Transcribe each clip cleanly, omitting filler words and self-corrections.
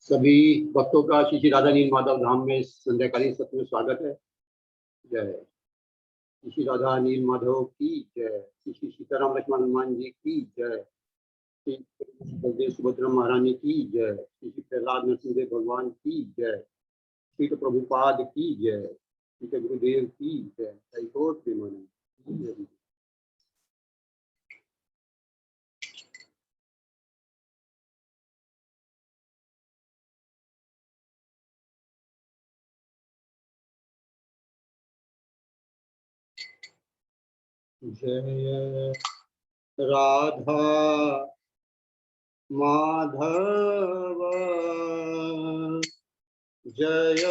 सभी भक्तों का श्री श्री राधा नील माधव धाम में संध्याकालीन सत्र में स्वागत है। जय श्री श्री राधा नील माधव की जय। श्री श्री सीताराम लक्ष्मण हनुमान जी की जय। श्री बलदेव सुभद्रा महारानी की जय। श्री श्री प्रहलाद नरसिंहदेव भगवान की जय। श्री प्रभुपाद की जय। श्री गुरुदेव की जय। जय गौर प्रेमानंद। जय राधा माधव जय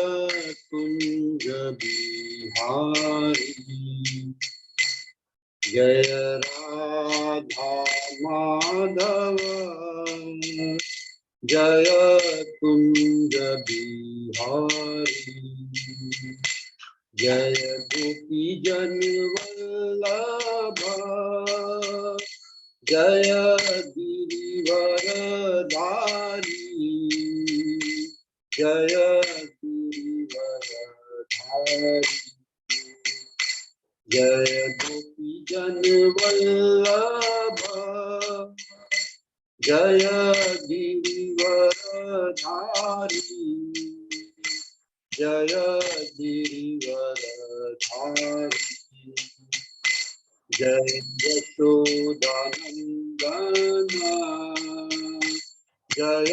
कुंज बिहारी। जय राधा माधव जय कुंज बिहारी। जय गोपी जन वल्लभ जय गिरिवरधारी। जय गिरिवरधारी। जय गोपी जन वल्लभ जय गिरिवरधारी। जय गिरिवरधारी। जय यशोदानंदन जय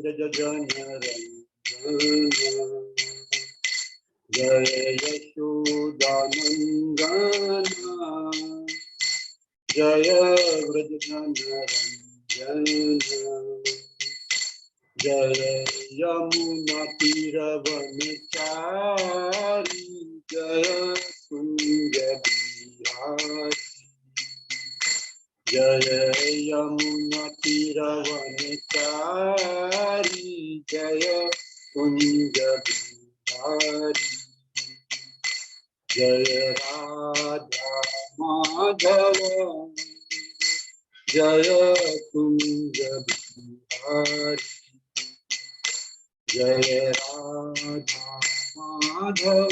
ब्रज जनरंजन। जय यशोदानंदन जय ब्रज जनरंजन। जय यमुना तीरवनचारी जय कुंज बिहारी। जय यमुना तीरवनचारी जय कुंज बिहारी। जय राधा माधव जय कुंज बिहारी। जय राधा माधव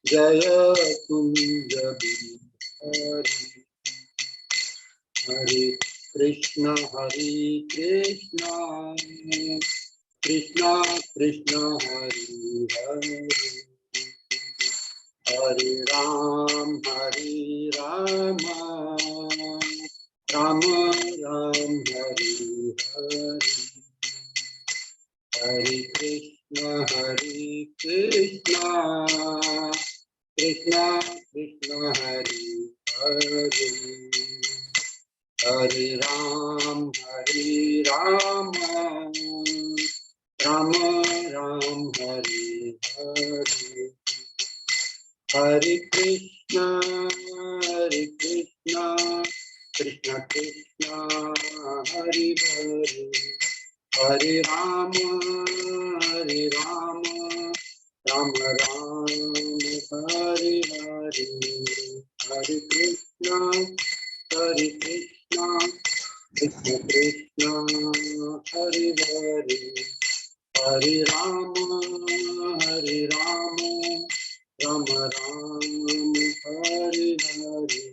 जय कुंज बिहारी। हरे कृष्ण कृष्ण कृष्ण हरे हरे। हरे राम राम राम हरे हरे। हरे कृष्ण कृष्ण कृष्ण हरे हरे। हरे राम राम राम हरे हरे। हरे कृष्ण कृष्ण कृष्ण हरे हरे। हरे राम राम हरे हरे। हरे कृष्ण कृष्ण कृष्ण हरे हरे। हरे राम राम हरे हरे।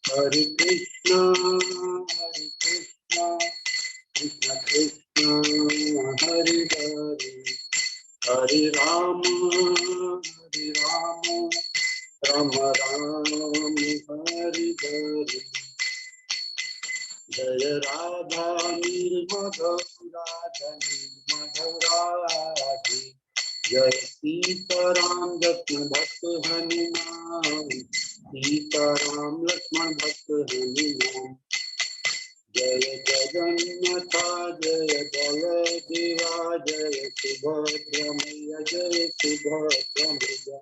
हरे कृष्ण कृष्ण कृष्ण हरे हरे। हरे राम राम हरे हरे। जय राधा नीलमाधव राधे। जय सीताराम लक्ष्मण भक्त हनुमान। सीताराम लक्ष्मण भक्त हनुमान। जय जगन्नाथ जय बलदेवा जय सुभद्रा मैया जय सुभद्रा मैया।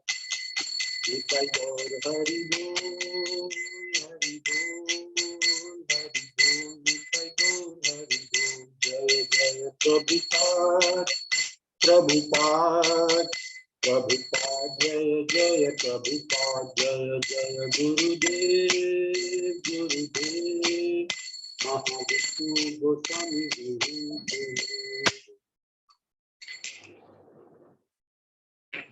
निताई गौर हरि बोल हरि बोल हरि बोल। निताई गौर हरि बोल। जय जय प्रभुपाद जय जय प्रभुपाद। जय जय गुरुदेव महाविष्णु गोस्वामी गुरु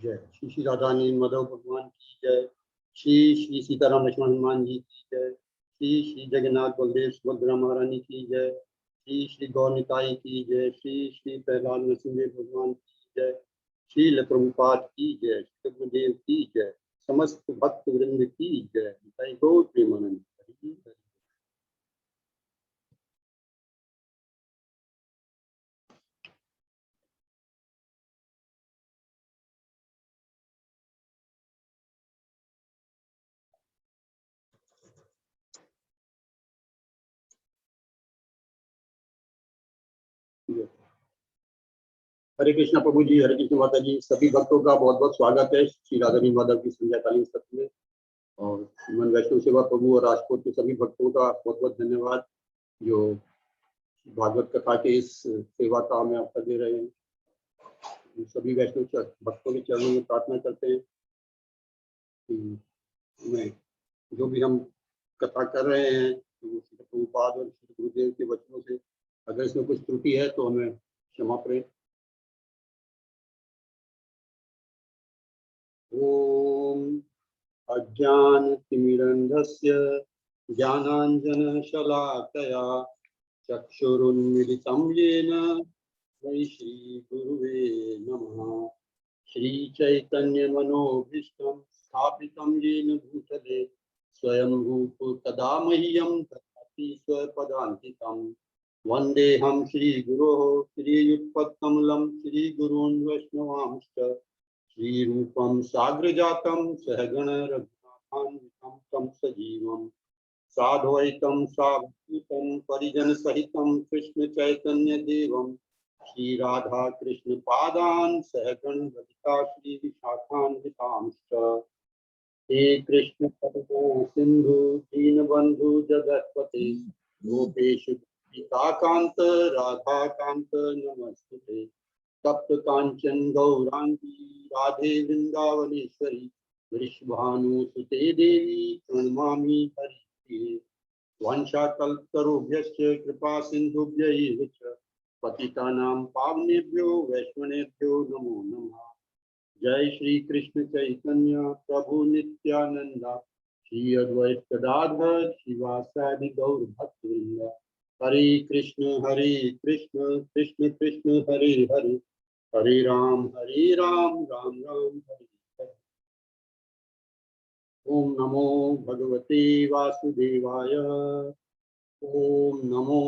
जय। श्री श्री राधा नील माधव भगवान की जय। श्री श्री सीताराम लक्ष्मण हनुमान जी की जय। श्री श्री जगन्नाथ बलदेव सुभद्रा महारानी की जय। श्री श्री गौर निताई की जय। श्री श्री प्रहलाद नरसिंह भगवान की जय। श्रील प्रभुपाद की जय। कृष्णदेव की जय। समस्त भक्त वृंद की जय। जय गौर प्रेमानंद। हरे कृष्णा प्रभु जी, हरे कृष्ण माता जी, सभी भक्तों का बहुत बहुत स्वागत है श्री राधा नील माधव की संध्याकालीन सत्र में। और श्रीमन वैष्णव सेवा प्रभु और राजकोट के सभी भक्तों का बहुत बहुत धन्यवाद जो भागवत कथा के इस सेवा का हमें अवसर दे रहे हैं। सभी वैष्णव भक्तों के चरणों में प्रार्थना करते हैं कि हमें जो भी हम कथा कर रहे हैं तो श्री प्रभुपाद और श्री गुरुदेव के वचनों से अगर इसमें कुछ त्रुटि है तो हमें क्षमा करें। ओम अज्ञानतिमिरन्धस्य ज्ञानाञ्जनशलाकया चक्षुरुन्मिलितं येन तस्मै श्रीगुरुवे नमः। श्रीचैतन्यमनोभीष्टं स्थापितं येन भूतले स्वयं रूप तदा मह्यं ददाति स्वपदान्तिकं। वन्देऽहं श्रीगुरोः श्रीयुक्तकमलं श्रीगुरून् वैष्णवांश्च श्रीरूपं साग्रजातं सहगण रघुनाथान्वितं तं सजीवं साद्वैतं सावधूतं परिजनसहितं कृष्ण चैतन्य देवं श्री राधा कृष्ण पादान् सहगण ललिता श्री विशाखान्वितांश्च। हे कृष्ण करुणा सिंधु दीनबंधु जगत्पते गोपेश कांत राधा कांत नमस्ते। तप्त कांचन गौरांगी राधे वृंदावनेश्वरी वृषभानुसुते देवी प्रणमामि हरिप्रिये। वाञ्छाकल्पतरुभ्यश्च कृपा सिन्धुभ्यैव च पतितानां पावनेभ्यो वैष्णवेभ्यो नमो नमः। जय श्री कृष्ण चैतन्य प्रभु नित्यानंद श्री अद्वैत गदाधर शिवासादि गौर भक्तवृंद। हरे कृष्ण कृष्ण कृष्ण हरे हरे हरे राम राम राम हरे हरे। ओम नमो भगवते वासुदेवाय। ओम नमो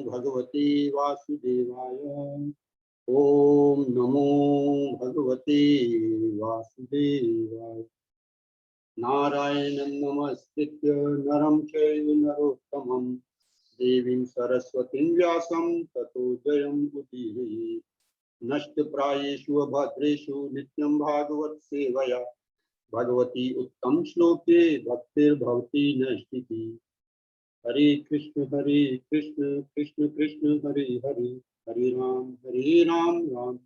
भगवते वासुदेवाय। ओम नमो भगवते वासुदेवाय। नारायणं नमस्कृत्य नरं चैव नरोत्तमं देवीं सरस्वतीं व्यासं ततो जयमुदीरये। नष्टप्रायेषु भद्रेषु नित्यं भागवत सेवया भगवती उत्तम श्लोके भक्तिर्भवति नैष्ठिकी। हरे कृष्ण कृष्ण कृष्ण हरे हरे हरे राम राम।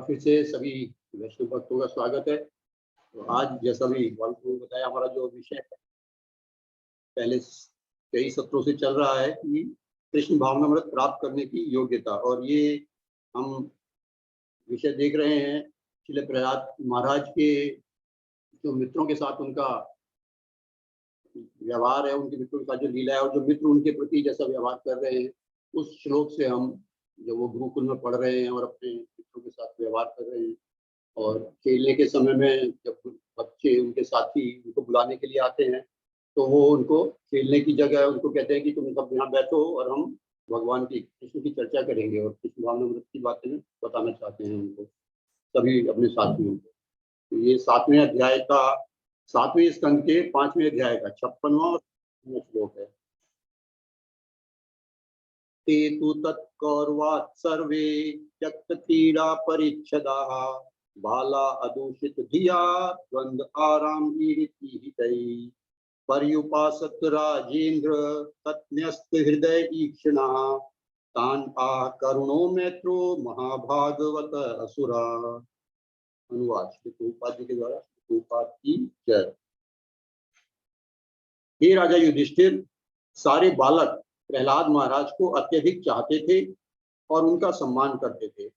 फिर से सभी वैष्णव भक्तों का स्वागत है। तो आज जैसा भी को बताया हमारा जो विषय है पहले कई सत्रों से चल रहा है कि कृष्ण भावनामृत प्राप्त करने की योग्यता। और ये हम विषय देख रहे हैं श्रील प्रहलाद महाराज के जो मित्रों के साथ उनका व्यवहार है, उनके मित्रों के साथ जो लीला है और जो मित्र उनके प्रति जैसा व्यवहार कर रहे हैं उस श्लोक से हम जो वो गुरुकुल में पढ़ रहे हैं और अपने मित्रों के साथ व्यवहार कर रहे हैं। और खेलने के समय में जब बच्चे उनके साथी उनको बुलाने के लिए आते हैं तो वो उनको खेलने की जगह उनको कहते हैं कि तुम सब यहाँ बैठो और हम भगवान की कृष्ण की चर्चा करेंगे और कृष्ण भावनामृत की बातें बताना चाहते हैं उनको सभी अपने साथियों को। तो ये 7वें अध्याय का 7वें स्कंद के 5वें अध्याय का 56वां श्लोक है। ते तु तत्कौरवात् सर्वे त्यक्त क्रीडा परिच्छदाः बाला अदूषित धिया द्वंद आराम ईरिति पर्युपासत राजेन्द्र तत्न्यस्त हृदय ईक्षणा तान आ करुणो मैत्रो महाभागवत असुरा। अनुवाद श्री प्रभुपाद जी के द्वारा। प्रभुपाद की जय। हे राजा युधिष्ठिर, सारे बालक प्रहलाद महाराज को अत्यधिक चाहते थे और उनका सम्मान करते थे।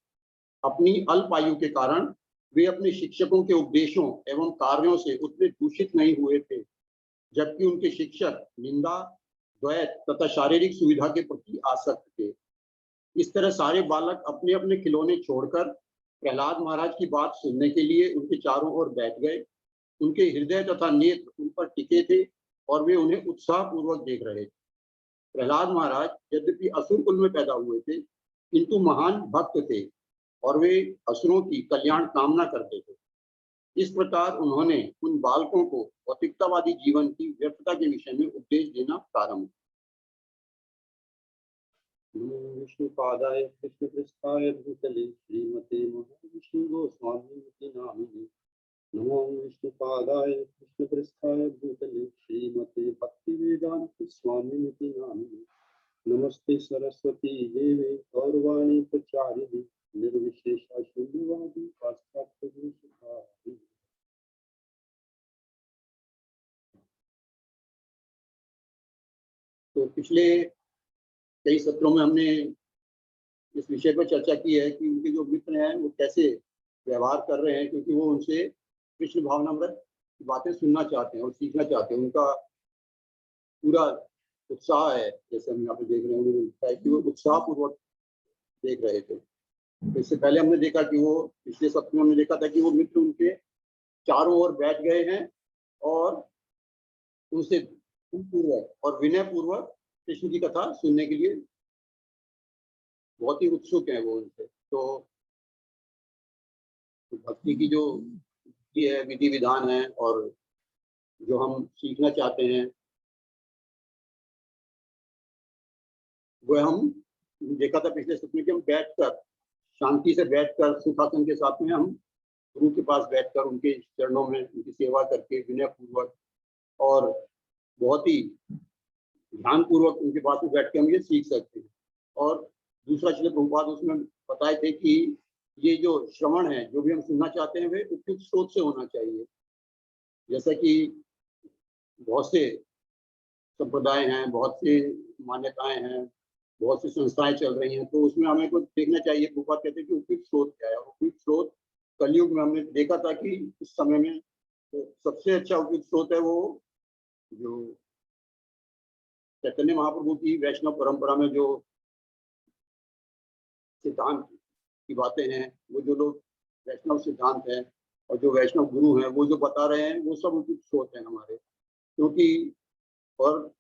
अपनी अल्प आयु के कारण वे अपने शिक्षकों के उपदेशों एवं कार्यों से उतने दूषित नहीं हुए थे, जबकि उनके शिक्षक निंदा, द्वैत तथा शारीरिक सुविधा के प्रति आसक्त थे। इस तरह सारे बालक अपने अपने खिलौने छोड़कर प्रहलाद महाराज की बात सुनने के लिए उनके चारों ओर बैठ गए। उनके हृदय तथा नेत्र उन पर टिके थे और वे उन्हें उत्साह पूर्वक देख रहे थे। प्रहलाद महाराज यद्यपि असुर कुल में पैदा हुए थे, किंतु महान भक्त थे और वे असुरों की कल्याण कामना करते थे। इस प्रकार उन्होंने उन बालकों को भौतिकतावादी जीवन की व्यर्थता के विषय में उपदेश देना प्रारंभ किया। विष्णुपादाय कृष्णपृष्ठाय भूतले श्रीमते महाविष्णु गोस्वामी नामिने। नमो विष्णुपादाय कृष्णपृष्ठाय भूतले श्रीमते भक्तिवेदांत स्वामिनिति नामिने। नमस्ते सरस्वती देवे गौरवाणी प्रचारिणे निर्विशेषा शून्यवादी पाश्चात्य देशधारिणे। तो पिछले कई सत्रों में हमने इस विषय पर चर्चा की है कि उनके जो मित्र हैं वो कैसे व्यवहार कर रहे हैं, क्योंकि वो उनसे कृष्ण भावनामृत की बातें सुनना चाहते हैं और सीखना चाहते हैं। उनका पूरा उत्साह है, जैसे हम यहाँ पे देख रहे हैं कि वो उत्साह पूर्वक देख रहे थे। तो इससे पहले हमने देखा कि वो पिछले सत्र में हमने देखा था कि वो मित्र उनके चारों ओर बैठ गए हैं और उनसे पूर्वक और विनय पूर्वक कृष्ण की कथा सुनने के लिए बहुत ही उत्सुक है वो उनसे। तो भक्ति की जो ये है विधि विधान है और जो हम सीखना चाहते हैं वो हम देखा था पिछले सत्र में कि हम बैठकर शांति से बैठकर सुखासन के साथ में हम गुरु के पास बैठकर उनके चरणों में उनकी सेवा करके विनय पूर्वक और बहुत ही ध्यान पूर्वक उनके पास में बैठ के हम ये सीख सकते हैं। और दूसरा श्रील प्रभुपाद उसमें बताए थे कि ये जो श्रवण है, जो भी हम सुनना चाहते हैं, वे उपयुक्त स्रोत से होना चाहिए। जैसा कि बहुत से संप्रदाय हैं, बहुत सी मान्यताएं हैं, बहुत सी संस्थाएं चल रही हैं, तो उसमें हमें कुछ देखना चाहिए। प्रभुपाद कहते हैं कि उपयुक्त स्रोत क्या है। उपयुक्त स्रोत कलयुग में हमने देखा था कि इस समय में तो सबसे अच्छा उपयुक्त स्रोत है वो जो चैतन्य महाप्रभु की वैष्णव परंपरा में जो सिद्धांत की बातें हैं, वो जो लोग वैष्णव सिद्धांत हैं और जो वैष्णव गुरु हैं वो जो बता रहे हैं, वो सब उपयुक्त स्रोत हैं हमारे। क्योंकि और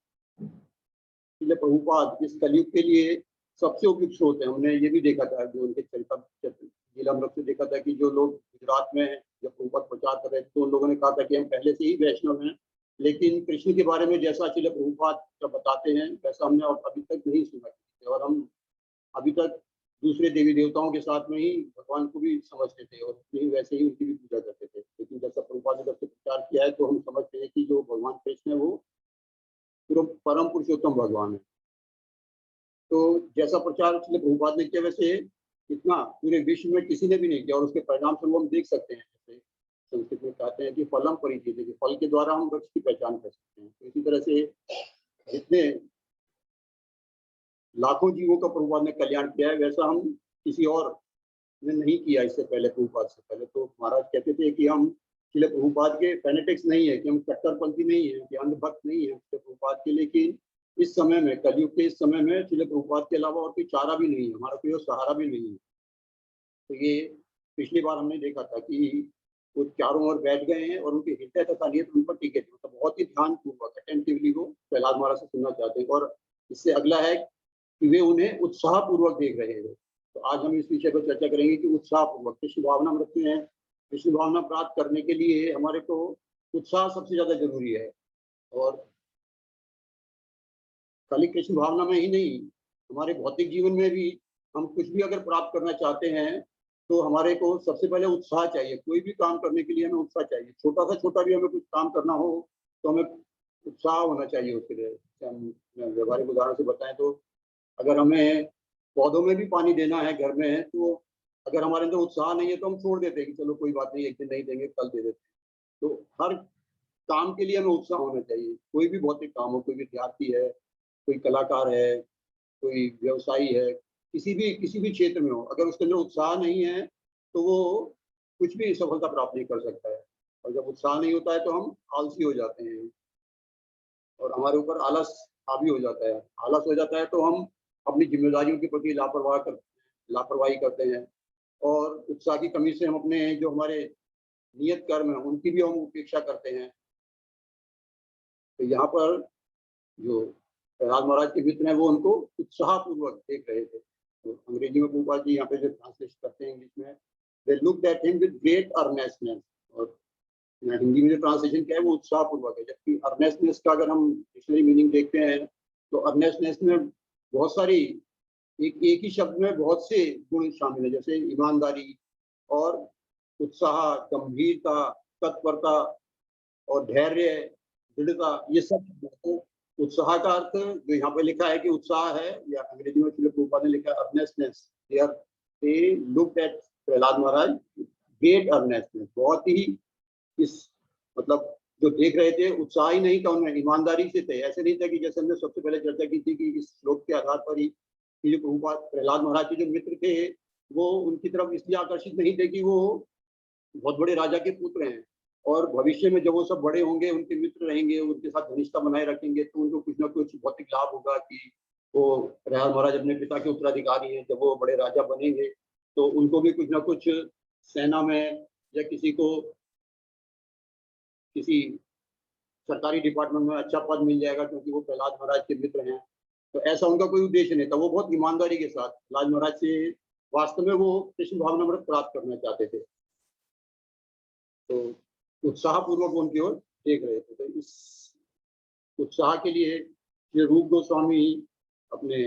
प्रभुपाद इस कलयुग के लिए सबसे उपयुक्त स्रोत है। हमने ये भी देखा था जो उनके लीलामृत से देखा था कि जो लोग गुजरात में जब प्रभुपाद प्रचार कर रहे थे तो उन लोगों ने कहा था कि हम पहले से ही वैष्णव हैं, लेकिन कृष्ण के बारे में जैसा श्रील प्रभुपाद जब बताते हैं वैसा हमने अभी तक नहीं सुना और हम अभी तक दूसरे देवी देवताओं के साथ में ही भगवान को भी समझते थे और वैसे ही उनकी भी पूजा करते थे। लेकिन जैसा प्रभुपाद ने जब से प्रचार किया है तो हम समझते हैं कि जो भगवान कृष्ण है वो परम पुरुषोत्तम भगवान है। तो जैसा प्रचार श्रील प्रभुपाद ने किया वैसे इतना पूरे विश्व में किसी ने भी नहीं किया और उसके परिणाम स्वरूप हम देख सकते हैं। जैसे संस्कृत में कहते हैं कि फलम परिचित, कि फल के द्वारा हम वृक्ष की पहचान कर सकते हैं। तो इसी तरह से जितने लाखों जीवों का प्रभुपाद ने कल्याण किया है वैसा हम किसी और ने नहीं किया इससे पहले। प्रभुपाद से पहले तो महाराज कहते थे कि हम श्रील प्रभुपाद के फैनेटिक्स नहीं है, कि हम कट्टरपंथी नहीं है, कि अंधभक्त नहीं है श्रील प्रभुपाद के। लेकिन इस समय में, कलयुग के इस समय में श्रील प्रभुपाद के अलावा और कोई चारा भी नहीं है, हमारा कोई और सहारा भी नहीं है। तो ये पिछली बार हमने देखा था कि वो चारों ओर बैठ गए हैं और उनके हृदय तथा नेत्र उन पर टिके थे। मतलब बहुत ही ध्यान पूर्वक अटेंटिवली वो प्रहलाद महाराज से सुनना चाहते हैं। और इससे अगला है कि वे उन्हें उत्साह पूर्वक देख रहे हैं। तो आज हम इस विषय पर चर्चा करेंगे कि उत्साह पूर्वक कृष्ण भावना में रखते हैं। कृष्ण भावना प्राप्त करने के लिए हमारे को उत्साह सबसे ज्यादा जरूरी है। और खाली कृष्ण भावना में ही नहीं, हमारे भौतिक जीवन में भी हम कुछ भी अगर प्राप्त करना चाहते हैं तो हमारे को सबसे पहले उत्साह चाहिए। कोई भी काम करने के लिए हमें उत्साह चाहिए। छोटा सा छोटा भी हमें कुछ काम करना हो तो हमें उत्साह होना चाहिए उसके लिए। हम व्यवहारिक उदाहरण से बताएं तो अगर हमें पौधों में भी पानी देना है, घर में है, तो अगर हमारे अंदर उत्साह नहीं है तो हम छोड़ देते हैं कि चलो कोई बात नहीं, एक दिन नहीं देंगे, कल दे देते हैं। तो हर काम के लिए हमें उत्साह होना चाहिए। कोई भी भौतिक काम हो, कोई विद्यार्थी है, कोई कलाकार है, कोई व्यवसायी है, किसी भी क्षेत्र में हो, अगर उसके अंदर उत्साह नहीं है, तो वो कुछ भी सफलता प्राप्त नहीं कर सकता है। और जब उत्साह नहीं होता है तो हम आलसी हो जाते हैं और हमारे ऊपर आलस हावी हो जाता है। आलस हो जाता है तो हम अपनी ज़िम्मेदारियों के प्रति लापरवाही करते हैं और उत्साह की कमी से हम अपने जो हमारे नियत कर्म हैं, उनकी भी हम उपेक्षा करते हैं। तो यहाँ पर जो प्रहलाद महाराज के मित्र हैं, वो उनको उत्साहपूर्वक देख रहे थे। तो अंग्रेजी में प्रभुपाद जी यहाँ पे जो ट्रांसलेट करते हैं इंग्लिश में, they looked at him with great earnestness, और हिंदी में जो ट्रांसलेशन क्या है वो उत्साहपूर्वक है। जबकि अर्नेस्टनेस का अगर हम डिक्शनरी मीनिंग देखते हैं तो अर्नेस्टनेस में बहुत सारी, एक ही शब्द में बहुत से गुण शामिल है, जैसे ईमानदारी और उत्साह, गंभीरता, तत्परता और धैर्य, दृढ़ता, ये सब। तो उत्साह का अर्थ जो यहाँ पे लिखा है कि उत्साह है, या अंग्रेजी में श्रील प्रभुपाद ने लिखा है earnestness. They looked at Prahlad Maharaj great earnestness, बहुत ही इस मतलब जो देख रहे थे, उत्साह ही नहीं था उनमें, ईमानदारी से थे। ऐसे नहीं था कि जैसे हमने सबसे पहले चर्चा की थी कि इस श्लोक के आधार पर ही कि जो प्रभुपाद प्रहलाद महाराज के जो मित्र थे, वो उनकी तरफ इसलिए आकर्षित नहीं थे कि वो बहुत बड़े राजा के पुत्र हैं, और भविष्य में जब वो सब बड़े होंगे, उनके मित्र रहेंगे, उनके साथ घनिष्ठता बनाए रखेंगे, तो उनको कुछ ना कुछ भौतिक लाभ होगा कि वो प्रहलाद महाराज अपने पिता के उत्तराधिकारी हैं। जब वो बड़े राजा बनेंगे तो उनको भी कुछ ना कुछ सेना में या किसी सरकारी डिपार्टमेंट में अच्छा पद मिल जाएगा, क्योंकि वो प्रहलाद महाराज के मित्र हैं। तो ऐसा उनका कोई उद्देश्य नहीं था। वो बहुत ईमानदारी के साथ प्रहलाद महाराज से वास्तव में वो कृष्ण भावनामृत प्राप्त करना चाहते थे, तो उत्साहपूर्वक उनकी ओर देख रहे थे। तो इस उत्साह के लिए ये रूप गोस्वामी अपने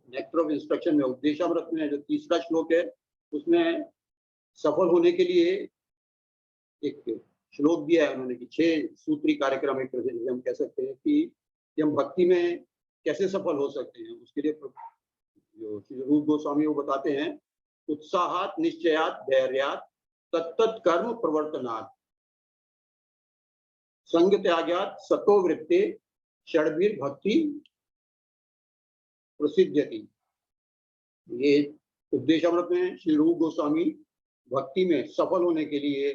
नेक्टर ऑफ इंस्ट्रक्शन में, उपदेशामृत में जो तीसरा श्लोक है, उसमें सफल होने के लिए एक श्लोक दिया है उन्होंने कि 6 सूत्री कार्यक्रम, एक तरह से हम कह सकते हैं कि हम भक्ति में कैसे सफल हो सकते हैं। उसके लिए जो श्री रूप गोस्वामी वो बताते हैं, उत्साहात निश्चयात धैर्यात तत्त कर्म प्रवर्तनात् संग त्याग्यात सतो वृत्ते षड्भिर भक्ति प्रसिद्ध्यति। ये उपदेशामृत में श्री रूप गोस्वामी भक्ति में सफल होने के लिए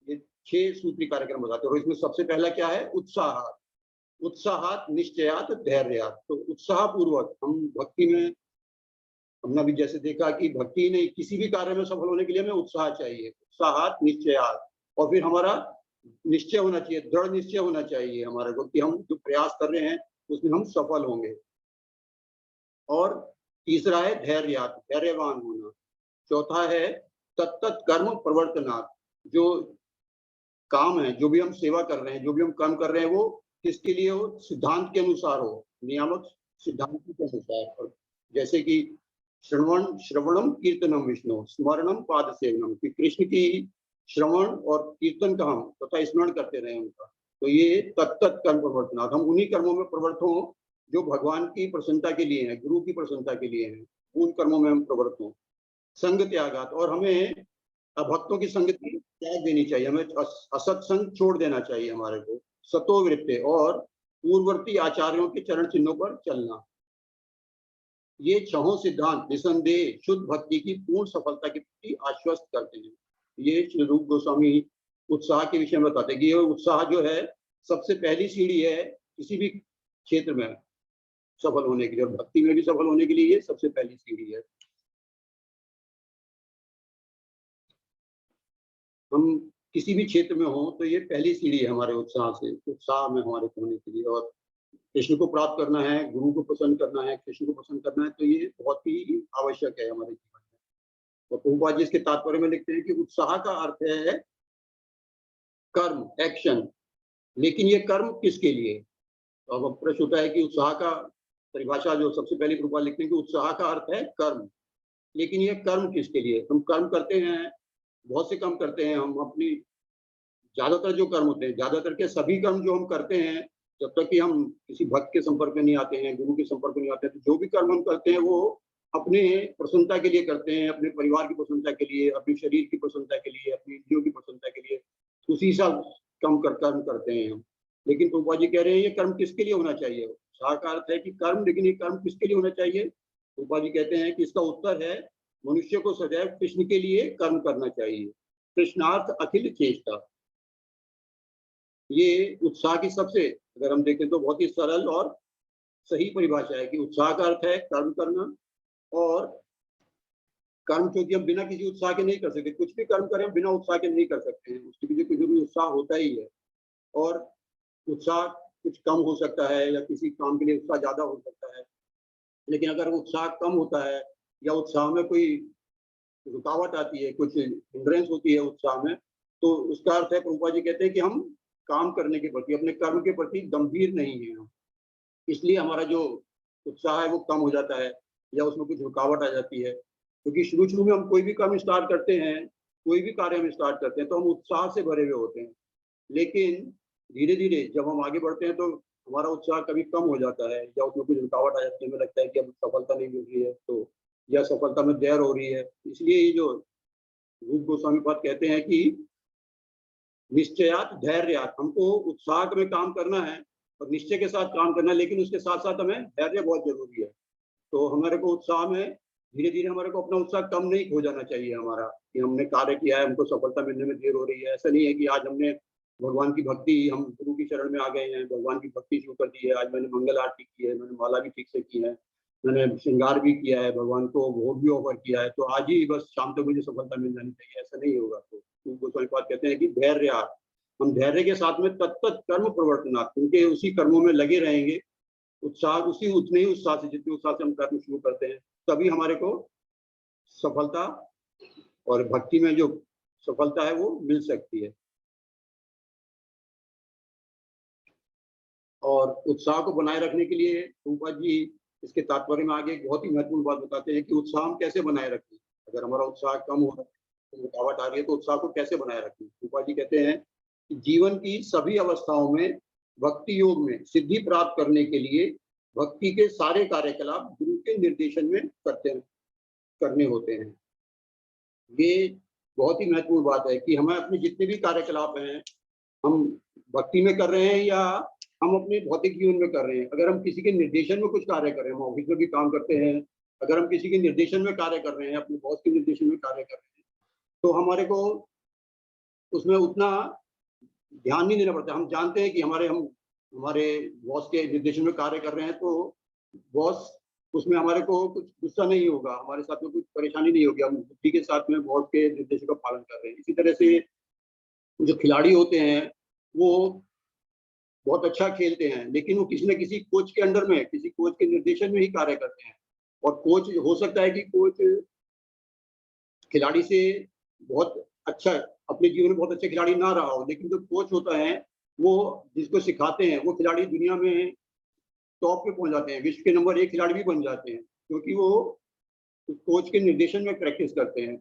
ये 6 सूत्री कार्यक्रम बताते हैं। और इसमें सबसे पहला क्या है? उत्साहात। उत्साहात निश्चयात धैर्यात। तो उत्साह पूर्वक हम भक्ति में, हमने भी जैसे देखा कि भक्ति नहीं, किसी भी कार्य में सफल होने के लिए हमें उत्साह चाहिए। उत्साहात निश्चयात, और फिर हमारा निश्चय होना चाहिए, दृढ़ निश्चय होना चाहिए हमारे को कि हम जो प्रयास कर रहे हैं उसमें हम सफल होंगे। और तीसरा है धैर्यात, धैर्यवान होना। चौथा है तत्त कर्म प्रवर्तनात्, जो काम है, जो भी हम सेवा कर रहे हैं, जो भी हम काम कर रहे हैं, वो किसके लिए हो? सिद्धांत के अनुसार हो, नियामक सिद्धांत के अनुसार। और जैसे कि श्रवणम कीर्तनम विष्णु स्मरणम पाद सेवनम, कि कृष्ण की श्रवण और कीर्तन का हम तथा स्मरण करते रहे उनका। तो ये तत्त कर्म प्रवर्तनात्, हम उन्हीं कर्मों में प्रवृत्त हों जो भगवान की प्रसन्नता के लिए है, गुरु की प्रसन्नता के लिए है, उन कर्मों में हम प्रवृत्त हों। संग त्यागात, और हमें भक्तों की संगति त्याग देनी चाहिए, हमें असत्संग छोड़ देना चाहिए हमारे को। सतो वृत्ते, और पूर्ववर्ती आचार्यों के चरण चिन्हों पर चलना। ये 6 सिद्धांत निसंदेह शुद्ध भक्ति की पूर्ण सफलता के प्रति आश्वस्त करते हैं। ये श्री रूप गोस्वामी उत्साह के विषय में बताते हैं कि ये उत्साह जो है सबसे पहली सीढ़ी है किसी भी क्षेत्र में सफल होने के लिए, और भक्ति में भी सफल होने के लिए ये सबसे पहली सीढ़ी है। हम किसी भी क्षेत्र में हो तो ये पहली सीढ़ी है हमारे उत्साह में हमारे होने के लिए। और कृष्ण को प्राप्त करना है, गुरु को पसंद करना है, कृष्ण को पसंद करना है, तो ये बहुत ही आवश्यक है हमारे जीवन में। और प्रभुपाद जी इसके तात्पर्य में लिखते हैं कि उत्साह का अर्थ है कर्म, एक्शन। लेकिन ये कर्म किसके लिए? तो अब प्रश्न उठा है कि उत्साह का परिभाषा जो सबसे पहले प्रभुपाद लिखते हैं कि उत्साह का अर्थ है कर्म, लेकिन ये कर्म किसके लिए? हम कर्म करते हैं, बहुत से काम करते हैं हम अपनी, ज्यादातर जो कर्म होते हैं, ज्यादातर के सभी कर्म जो हम करते हैं जब तक कि हम किसी भक्त के संपर्क में नहीं आते हैं, गुरु के संपर्क में नहीं आते हैं, तो जो भी कर्म हम करते हैं वो अपने प्रसन्नता के लिए करते हैं, अपने परिवार की प्रसन्नता के लिए, अपने शरीर की प्रसन्नता के लिए, अपनी इंद्रियों की प्रसन्नता के लिए, उसी हिसाब कर्म करते हैं हम। लेकिन प्रभुपाद जी कह रहे हैं ये कर्म किसके लिए होना चाहिए? उत्साह का अर्थ है कि कर्म, लेकिन ये कर्म किसके लिए होना चाहिए? प्रभुपाद जी कहते हैं कि इसका उत्तर है, मनुष्य को सदैव कृष्ण के लिए कर्म करना चाहिए। कृष्णार्थ अखिल चेष्टा। ये उत्साह की सबसे, अगर हम देखें तो बहुत ही सरल और सही परिभाषा है कि उत्साह का अर्थ है कर्म करना, और कर्म क्योंकि हम बिना किसी उत्साह के नहीं कर सकते, कुछ भी कर्म करें बिना उत्साह के नहीं कर सकते हैं, उसके पीछे कुछ भी उत्साह होता ही है। और उत्साह कुछ कम हो सकता है या किसी काम के लिए उत्साह ज्यादा हो सकता है, लेकिन अगर उत्साह कम होता है या उत्साह में कोई रुकावट आती है, कुछ हिंड्रेंस होती है उत्साह में, तो उसका अर्थ है, प्रभुपाद जी कहते हैं कि हम काम करने के प्रति, अपने कर्म के प्रति गंभीर नहीं है हम, इसलिए हमारा जो उत्साह है वो कम हो जाता है या उसमें कुछ रुकावट आ जाती है। क्योंकि शुरू में हम कोई भी काम स्टार्ट करते हैं, कोई भी कार्य हम स्टार्ट करते हैं तो हम उत्साह से भरे हुए होते हैं, लेकिन धीरे धीरे जब हम आगे बढ़ते हैं तो हमारा उत्साह कभी कम हो जाता है या उसमें कुछ रुकावट आ जाती है, हमें लगता है कि अब सफलता नहीं मिल रही है, तो या सफलता में देर हो रही है। इसलिए ये जो रूप गोस्वामी पाद कहते हैं कि निश्चयात धैर्यात, हमको उत्साह में काम करना है और निश्चय के साथ काम करना है, लेकिन उसके साथ साथ हमें धैर्य बहुत जरूरी है। तो हमारे को उत्साह में धीरे धीरे हमारे को अपना उत्साह कम नहीं खो जाना चाहिए हमारा, कि हमने कार्य किया है, हमको सफलता मिलने में देर हो रही है। ऐसा नहीं है कि आज हमने भगवान की भक्ति, हम गुरु की शरण में आ गए हैं, भगवान की भक्ति शुरू कर दी है, आज मैंने मंगल आरती की है, मैंने माला भी ठीक से की है, मैंने श्रृंगार भी किया है, भगवान को भोग भी ऑफर किया है, तो आज ही बस शाम तक मुझे सफलता मिल जानी चाहिए, ऐसा नहीं होगा। तो गोस्वामी पाद कहते हैं कि धैर्य, हम धैर्य के साथ में तत्त कर्म प्रवर्तनात्, उनके उसी कर्मों में लगे रहेंगे, उत्साह उसी उतने ही उत्साह से, जितने उत्साह से हम कर्म शुरू करते हैं, तभी हमारे को सफलता और भक्ति में जो सफलता है वो मिल सकती है। और उत्साह को बनाए रखने के लिए प्रभुपाद जी इसके तात्पर्य में आगे बहुत ही महत्वपूर्ण बात बताते हैं कि उत्साह हम कैसे बनाए रखें। अगर हमारा उत्साह कम हो रहा है, रुकावट आ रही है, तो उत्साह को कैसे बनाए रखें? प्रभुपाद जी कहते हैं कि जीवन की सभी अवस्थाओं में भक्ति योग में सिद्धि प्राप्त करने के लिए भक्ति के सारे कार्यकलाप गुरु के निर्देशन में करने होते हैं। ये बहुत ही महत्वपूर्ण बात है कि हमें अपने जितने भी कार्यकलाप हैं, हम भक्ति में कर रहे हैं या हम अपने भौतिक जीवन में कर रहे हैं, अगर हम किसी के निर्देशन में कुछ कार्य कर रहे हैं, हम ऑफिस में भी काम करते हैं, अगर हम किसी के निर्देशन में कार्य कर रहे हैं, अपने बॉस के निर्देशन में कार्य कर रहे हैं, तो हमारे को उसमें उतना ध्यान नहीं देना पड़ता। हम जानते हैं कि हमारे बॉस के निर्देशन में कार्य कर रहे हैं, तो बॉस उसमें हमारे को कुछ गुस्सा नहीं होगा, हमारे साथ में कुछ परेशानी नहीं होगी, हम बुद्धि के साथ में बॉस के निर्देशों का पालन कर रहे हैं। इसी तरह से जो खिलाड़ी होते हैं वो बहुत अच्छा खेलते हैं, लेकिन वो किसी न किसी कोच के अंडर में, किसी कोच के निर्देशन में ही कार्य करते हैं। और कोच, हो सकता है कि कोच खिलाड़ी से बहुत अच्छा, अपने जीवन में बहुत अच्छा खिलाड़ी ना रहा हो, लेकिन जो कोच होता है वो जिसको सिखाते हैं, वो खिलाड़ी दुनिया में टॉप पे पहुंच जाते हैं, विश्व के नंबर 1 खिलाड़ी भी बन जाते हैं, क्योंकि वो कोच के निर्देशन में प्रैक्टिस करते हैं।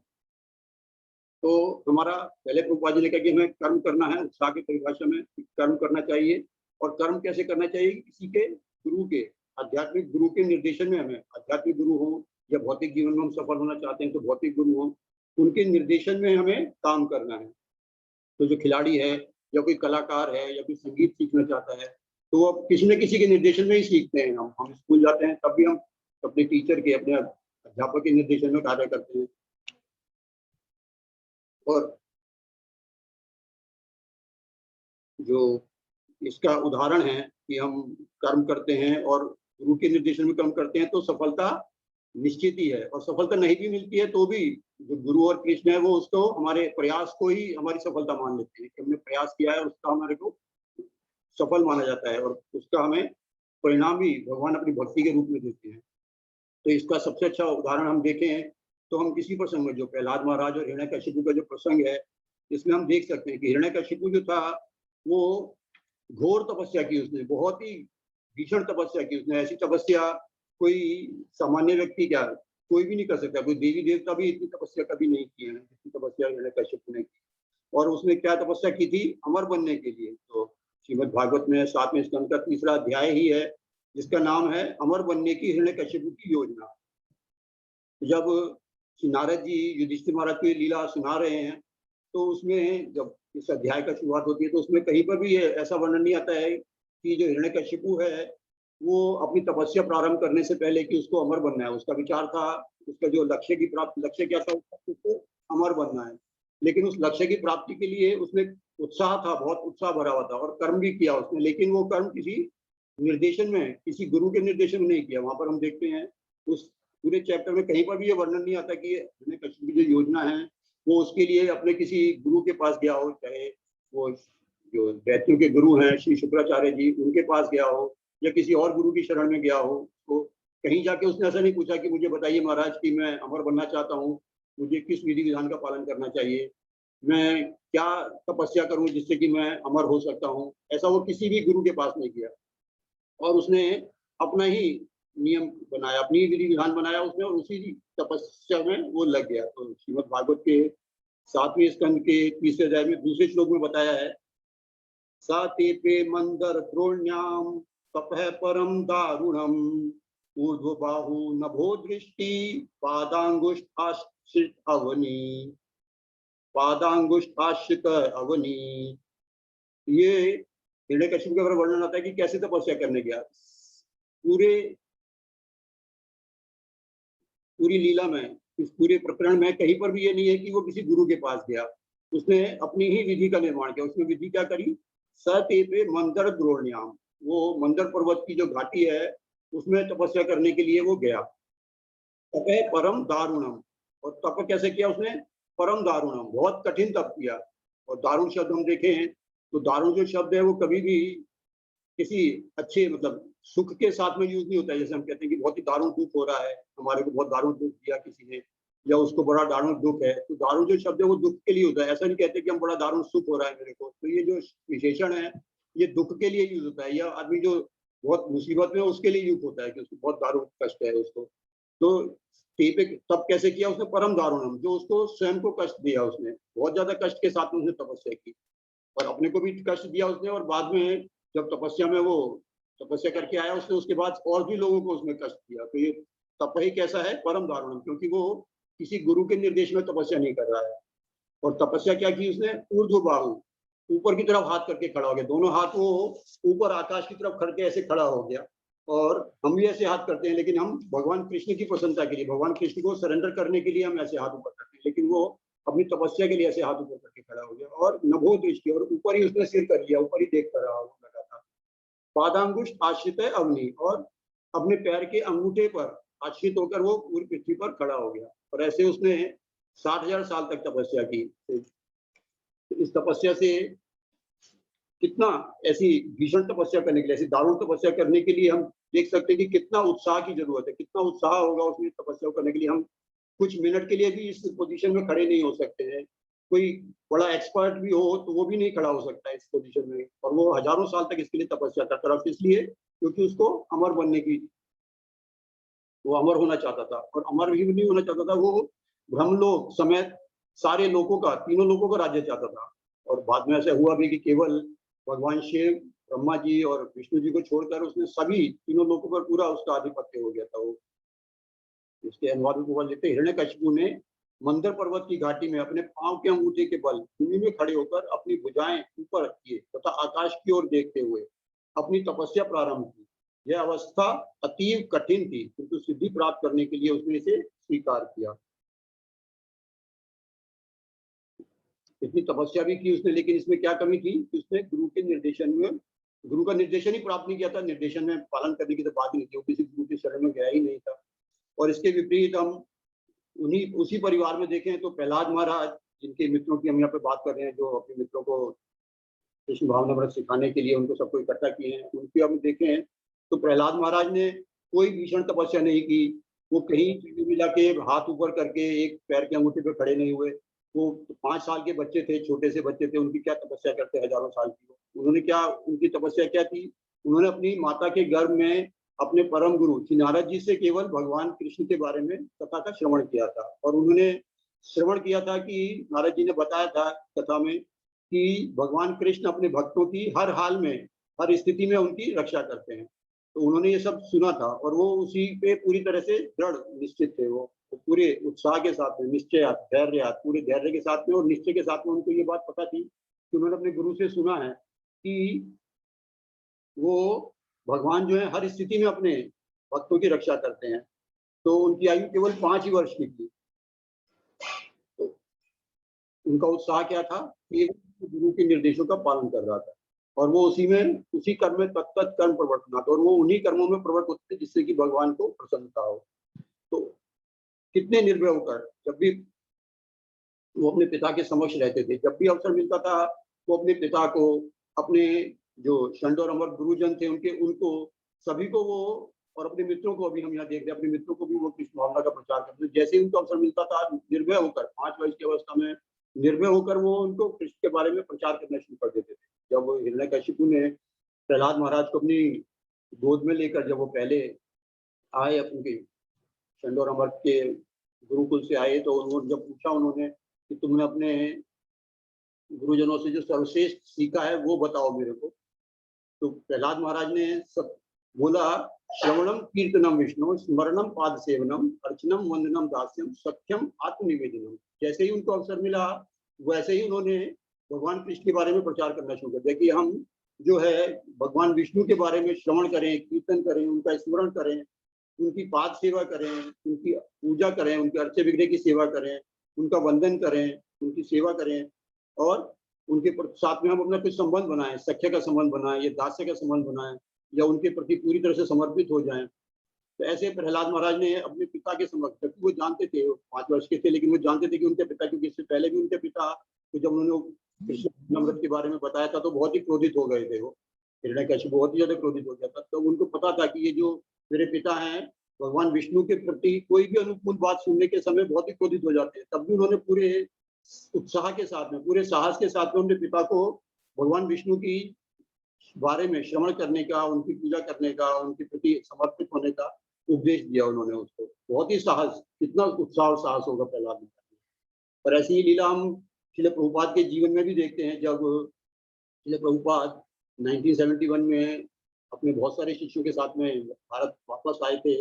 तो हमारा पहले प्रभुपाद जी ने कहा कि हमें कर्म करना है, उत्साह की परिभाषा में कर्म करना चाहिए। और कर्म कैसे करना चाहिए? किसी के गुरु के, आध्यात्मिक गुरु के निर्देशन में, हमें आध्यात्मिक गुरु हो या भौतिक जीवन में हम सफल होना चाहते हैं तो भौतिक गुरु हो, उनके निर्देशन में हमें काम करना है। तो जो खिलाड़ी है या कोई कलाकार है या कोई संगीत सीखना चाहता है, तो वो किसी न किसी के निर्देशन में ही सीखते हैं। हम स्कूल जाते हैं तब भी हम अपने टीचर के, अपने अध्यापक के निर्देशन में कार्य करते हैं। और जो इसका उदाहरण है कि हम कर्म करते हैं और गुरु के निर्देशन में कर्म करते हैं तो सफलता निश्चित ही है, और सफलता नहीं भी मिलती है तो भी जो गुरु और कृष्ण है वो उसको, हमारे प्रयास को ही हमारी सफलता मान लेते हैं कि हमने प्रयास किया है, उसका हमारे को सफल माना जाता है और उसका हमें परिणाम भी भगवान अपनी भक्ति के रूप में देते हैं। तो इसका सबसे अच्छा उदाहरण हम देखें तो हम इसी प्रसंग में, जो प्रहलाद महाराज और हिरण्यकशिपु का जो प्रसंग है, इसमें हम देख सकते हैं कि हिरण्यकशिपु जो था वो घोर तपस्या की, उसने बहुत ही भीषण तपस्या की, उसने ऐसी तपस्या कोई सामान्य व्यक्ति, क्या कोई भी नहीं कर सकता, कोई देवी देवता भी इतनी तपस्या कभी नहीं की है जितनी तपस्या हिरण्यकशिपु ने की। और उसने क्या तपस्या की थी? अमर बनने के लिए। तो श्रीमद् भागवत में 7वें स्कंद का 3रा अध्याय ही है, जिसका नाम है अमर बनने की हिरण्यकशिपु की योजना। जब श्री नारद जी युधिष्ठिर महाराज की लीला सुना रहे हैं, तो उसमें जब इस अध्याय का शुरुआत होती है तो उसमें कहीं पर भी ऐसा वर्णन नहीं आता है कि जो हिरण्यकशिपु है वो अपनी तपस्या प्रारंभ करने से पहले कि उसको अमर बनना है। उसका विचार था, उसका जो लक्ष्य क्या था, उसको अमर बनना है। लेकिन उस लक्ष्य की प्राप्ति के लिए उसमें उत्साह था, बहुत उत्साह भरा हुआ था, और कर्म भी किया उसने। लेकिन वो कर्म किसी निर्देशन में, किसी गुरु के निर्देशन में नहीं किया। वहां पर हम देखते हैं उस पूरे चैप्टर में कहीं पर भी ये वर्णन नहीं आता कि हिरण्यकशिपु की जो योजना है वो उसके लिए अपने किसी गुरु के पास गया हो, चाहे वो जो दैत्यों के गुरु हैं श्री शुक्राचार्य जी, उनके पास गया हो, या किसी और गुरु की शरण में गया हो। तो कहीं जाके उसने ऐसा नहीं पूछा कि मुझे बताइए महाराज कि मैं अमर बनना चाहता हूँ, मुझे किस विधि विधान का पालन करना चाहिए, मैं क्या तपस्या करूं जिससे कि मैं अमर हो सकता हूँ। ऐसा वो किसी भी गुरु के पास नहीं किया, और उसने अपना ही नियम बनाया, अपनी विधि विधान बनाया उसने, और उसी तपस्या में वो लग गया। तो श्रीमद् भागवत के 7वें स्कंद के 3रे अध्याय में 2 श्लोक में बताया है, सा ते पे मंदर द्रोण्याम तपः परम दारुणम ऊर्ध्व बाहु नभो दृष्टि पादांगुष्ठाश्रित अवनी, पादांगुष्ठाश्रित अवनी। ये हिरण्यकशिपु के बारे में वर्णन आता है कि कैसे तपस्या करने गया। पूरी लीला में, इस पूरे प्रकरण में कहीं पर भी ये नहीं है कि वो किसी गुरु के पास गया। उसने अपनी ही विधि का निर्माण किया। उसने विधि क्या करी, सतेपे मंदर द्रोण्याम, वो मंदर पर्वत की जो घाटी है उसमें तपस्या करने के लिए वो गया। तपे परम दारुणम, और तप कैसे किया उसने, परम दारुणम, बहुत कठिन तप किया। और दारुण शब्द हम देखें तो दारुण जो शब्द है वो कभी भी किसी अच्छे मतलब सुख के साथ में यूज नहीं होता है। जैसे हम कहते हैं कि बहुत ही दारुण दुख हो रहा है, हमारे को बहुत दारुण दुख दिया किसी ने, या उसको बड़ा दारुण दुख है, तो दारुण जो शब्द है वो दुख के लिए होता है। ऐसा नहीं कहते कि हम बड़ा दारुण सुख हो रहा है मेरे को। तो ये जो विशेषण है ये दुख के लिए यूज होता है, या आदमी जो बहुत मुसीबत में उसके लिए यूज होता है कि उसको बहुत दारुण कष्ट है उसको। तो तब कैसे किया उसने, परम दारुणम, जो उसको स्वयं को कष्ट दिया, उसने बहुत ज्यादा कष्ट के साथ में उसने तपस्या की, और अपने को भी कष्ट दिया उसने, और बाद में जब तपस्या में वो तपस्या करके आया उसने, उसके बाद और भी लोगों को उसने कष्ट दिया। तो ये तप ही कैसा है, परम दारुणम, क्योंकि वो किसी गुरु के निर्देश में तपस्या नहीं कर रहा है। और तपस्या क्या की उसने, ऊर्ध्व बाहु, ऊपर की तरफ हाथ करके खड़ा हो गया, दोनों हाथ वो ऊपर आकाश की तरफ करके ऐसे खड़ा हो गया। और हम भी ऐसे हाथ करते हैं, लेकिन हम भगवान कृष्ण की प्रसन्नता के लिए, भगवान कृष्ण को सरेंडर करने के लिए हम ऐसे हाथ ऊपर करते हैं, लेकिन वो अपनी तपस्या के लिए ऐसे हाथ ऊपर करके खड़ा हो गया। और नभो दृष्टि, और ऊपर ही उसने सिर कर लिया, ऊपर ही देख कर रहा लगा था। पादांगुष्ठ आश्रित है अवनी, और अपने पैर के अंगूठे पर आश्रित होकर वो पूरी पृथ्वी पर खड़ा हो गया। और ऐसे उसने 60,000 साल तक तपस्या की। इस तपस्या से कितना, ऐसी भीषण तपस्या करने के लिए, ऐसी दारुण तपस्या करने के लिए हम देख सकते हैं कि कितना उत्साह की जरूरत है, कितना उत्साह होगा उसमें तपस्या करने के लिए। हम कुछ मिनट के लिए भी इस पोजीशन में खड़े नहीं हो सकते हैं। कोई बड़ा एक्सपर्ट भी हो तो वो भी नहीं खड़ा हो सकता है इस पोजीशन में, और वो हजारों साल तक इसके लिए तपस्या करता रहा, इसलिए क्योंकि उसको अमर बनने की, वो अमर होना चाहता था। और अमर भी नहीं होना चाहता था, वो ब्रह्मलोक समेत सारे लोगों का, तीनों लोगों का राज्य चाहता था। और बाद में ऐसा हुआ भी कि केवल भगवान शिव, ब्रह्मा जी और विष्णु जी को छोड़कर उसने सभी तीनों लोगों पर पूरा उसका आधिपत्य हो गया था। वो इसके अनुवाद में बोल देते, हिरण्यकशिपु ने मंदर पर्वत की घाटी में अपने पांव के अंगूठे के बल भूमि में खड़े होकर अपनी भुजाएं ऊपर किए तथा आकाश की ओर देखते हुए अपनी तपस्या प्रारंभ की। यह अवस्था अतीव कठिन थी, किंतु सिद्धि प्राप्त करने के लिए उसने इसे स्वीकार किया। इतनी तपस्या भी की उसने, लेकिन इसमें क्या कमी थी कि उसने गुरु के निर्देशन में, गुरु का निर्देशन ही प्राप्त नहीं किया था। निर्देशन में पालन करने की तो बात ही नहीं थी, वो किसी गुरु की शरण में गया ही नहीं था। और इसके विपरीत हम उसी परिवार में देखें तो प्रहलाद महाराज, जिनके मित्रों की हम यहाँ पे बात कर रहे हैं, जो अपने मित्रों को कृष्ण भावना व्रत सिखाने के लिए उनको सबको इकट्ठा किए हैं, उनकी हम देखें तो प्रहलाद महाराज ने कोई भीषण तपस्या नहीं की। वो कहीं मिला के हाथ ऊपर करके एक पैर के अंगूठे पे खड़े नहीं हुए। वो 5 साल के बच्चे थे, छोटे से बच्चे थे, उनकी क्या तपस्या करते हजारों साल की। उन्होंने क्या, उनकी तपस्या क्या थी, उन्होंने अपनी माता के गर्भ में अपने परम गुरु श्री नारद जी से केवल भगवान कृष्ण के बारे में कथा का श्रवण किया था। और उन्होंने श्रवण किया था कि नारद जी ने बताया था कथा में कि भगवान कृष्ण अपने भक्तों की हर हाल में, हर स्थिति में उनकी रक्षा करते हैं। तो उन्होंने ये सब सुना था और वो उसी पे पूरी तरह से दृढ़ निश्चित थे। वो पूरे उत्साह के साथ में, निश्चयात, धैर्यात, पूरे धैर्य के साथ में और निश्चय के साथ में उनको ये बात पता थी कि उन्होंने अपने गुरु से सुना है कि वो भगवान जो है हर स्थिति में अपने भक्तों की रक्षा करते हैं। तो उनकी आयु केवल 5 ही वर्ष की थी। तो उनका उत्साह क्या था कि वो गुरु के निर्देशों का पालन कर रहा था और वो उसी कर्म में तत्त कर्म प्रवर्तना था और वो उन्हीं कर्मों में प्रवृत्त होते थे जिससे कि भगवान को प्रसन्नता हो। तो कितने निर्भय होकर जब भी वो अपने पिता के समक्ष रहते थे, जब भी अवसर मिलता था वो अपने पिता को, अपने जो षंड और अमर गुरुजन थे उनको सभी को वो, और अपने मित्रों को भी हम यहाँ देख रहे हैं, अपने मित्रों को भी वो कृष्ण भावना का प्रचार करते थे। जैसे ही उनको अवसर मिलता था निर्भय होकर, 5 वर्ष की अवस्था में निर्भय होकर वो उनको कृष्ण के बारे में प्रचार करना शुरू कर देते थे। जब हिरण्यकशिपु ने प्रहलाद महाराज को अपनी गोद में लेकर जब वो पहले आए उनके षंड और अमर के गुरुकुल से आए, तो उन्होंने जब पूछा उन्होंने कि तुमने अपने गुरुजनों से जो सर्वश्रेष्ठ सीखा है वो बताओ मेरे को। तो प्रहलाद महाराज ने सब बोला, श्रवणम कीर्तनम विष्णु, स्मरणम पाद सेवनम, अर्चनम वंदनम दास्यम, सख्यम आत्मनिवेदनम। जैसे ही उनको अवसर मिला वैसे ही उन्होंने भगवान कृष्ण के बारे में प्रचार करना शुरू कर दिया कि हम जो है भगवान विष्णु के बारे में श्रवण करें, कीर्तन करें, उनका स्मरण करें, उनकी पाद सेवा करें, उनकी पूजा करें, उनके अर्चे विग्रह की सेवा करें, उनका वंदन करें, उनकी सेवा करें और उनके साथ में हम अपना कुछ संबंध बनाएं, सख्य का संबंध बनाएं या दास्य का संबंध बनाएं या उनके प्रति पूरी तरह से समर्पित हो जाएं। तो ऐसे प्रहलाद महाराज ने अपने पिता के समक्ष, क्योंकि वो जानते थे, 5 वर्ष के थे, लेकिन वो जानते थे कि उनके पिता, क्योंकि इससे पहले भी उनके पिता तो जब उन्होंने कृष्ण अमृत के बारे में बताया था तो बहुत ही क्रोधित हो गए थे। वो हिरण्यकशिपु बहुत ही ज्यादा क्रोधित हो गया था। तो उनको पता था कि ये जो मेरे पिता हैं भगवान विष्णु के प्रति कोई भी अनुकूल बात सुनने के समय बहुत ही क्रोधित हो जाते हैं। तब भी उन्होंने पूरे उत्साह के साथ में, पूरे साहस के साथ में अपने पिता को भगवान विष्णु की बारे में श्रवण करने का, उनकी पूजा करने का, उनके प्रति समर्पित होने का उपदेश दिया उन्होंने उसको। बहुत ही साहस, कितना उत्साह और साहस होगा प्रहलाद में। पर ऐसी ही लीला हम श्रील प्रभुपाद के जीवन में भी देखते हैं। जब श्रील प्रभुपाद 1971 में अपने बहुत सारे शिष्यों के साथ में भारत वापस आए थे,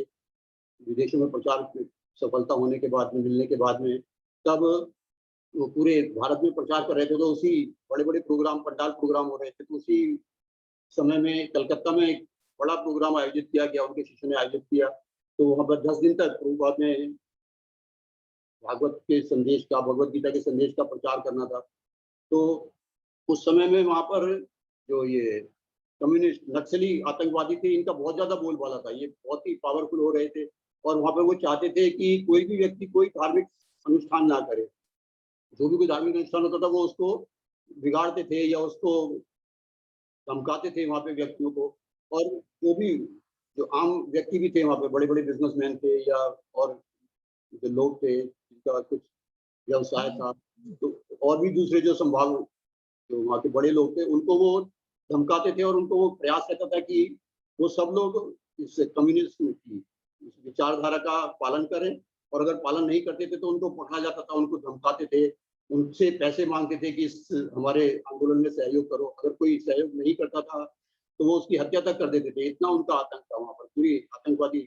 विदेशों में प्रचार सफलता होने के बाद में, मिलने के बाद में, तब वो पूरे भारत में प्रचार कर रहे थे। तो उसी बड़े-बड़े प्रोग्राम, पंडाल प्रोग्राम हो रहे थे। तो उसी समय में कलकत्ता में एक बड़ा प्रोग्राम आयोजित किया गया, उनके शिष्यों ने आयोजित किया। तो वहाँ पर 10 दिन तक प्रभुपाद ने भागवत के संदेश का, भगवत गीता के संदेश का प्रचार करना था। तो उस समय में वहाँ पर जो ये कम्युनिस्ट, नक्सली आतंकवादी थे, इनका बहुत ज़्यादा बोलबाला था। ये बहुत ही पावरफुल हो रहे थे और वहाँ पे वो चाहते थे कि कोई भी व्यक्ति कोई धार्मिक अनुष्ठान ना करे। जो भी कोई धार्मिक अनुष्ठान होता था वो उसको बिगाड़ते थे या उसको धमकाते थे वहाँ पे व्यक्तियों को। और जो भी जो आम व्यक्ति भी थे वहाँ पे, बड़े-बड़े बिज़नेसमैन थे या और जो लोग थे जिनका कुछ व्यवसाय था, तो और भी दूसरे जो जो वहाँ के बड़े लोग थे, उनको वो धमकाते थे और उनको वो प्रयास रहता था कि वो सब लोग इस कम्युनिज़्म की इस विचारधारा का पालन करें और अगर पालन नहीं करते थे तो उनको पकड़ा जाता था, उनको धमकाते थे, उनसे पैसे माँगते थे कि इस हमारे आंदोलन में सहयोग करो। अगर कोई सहयोग नहीं करता था, तो वो उसकी हत्या तक कर देते थे। इतना उनका आतंक था वहाँ पर। पूरी आतंकवादी,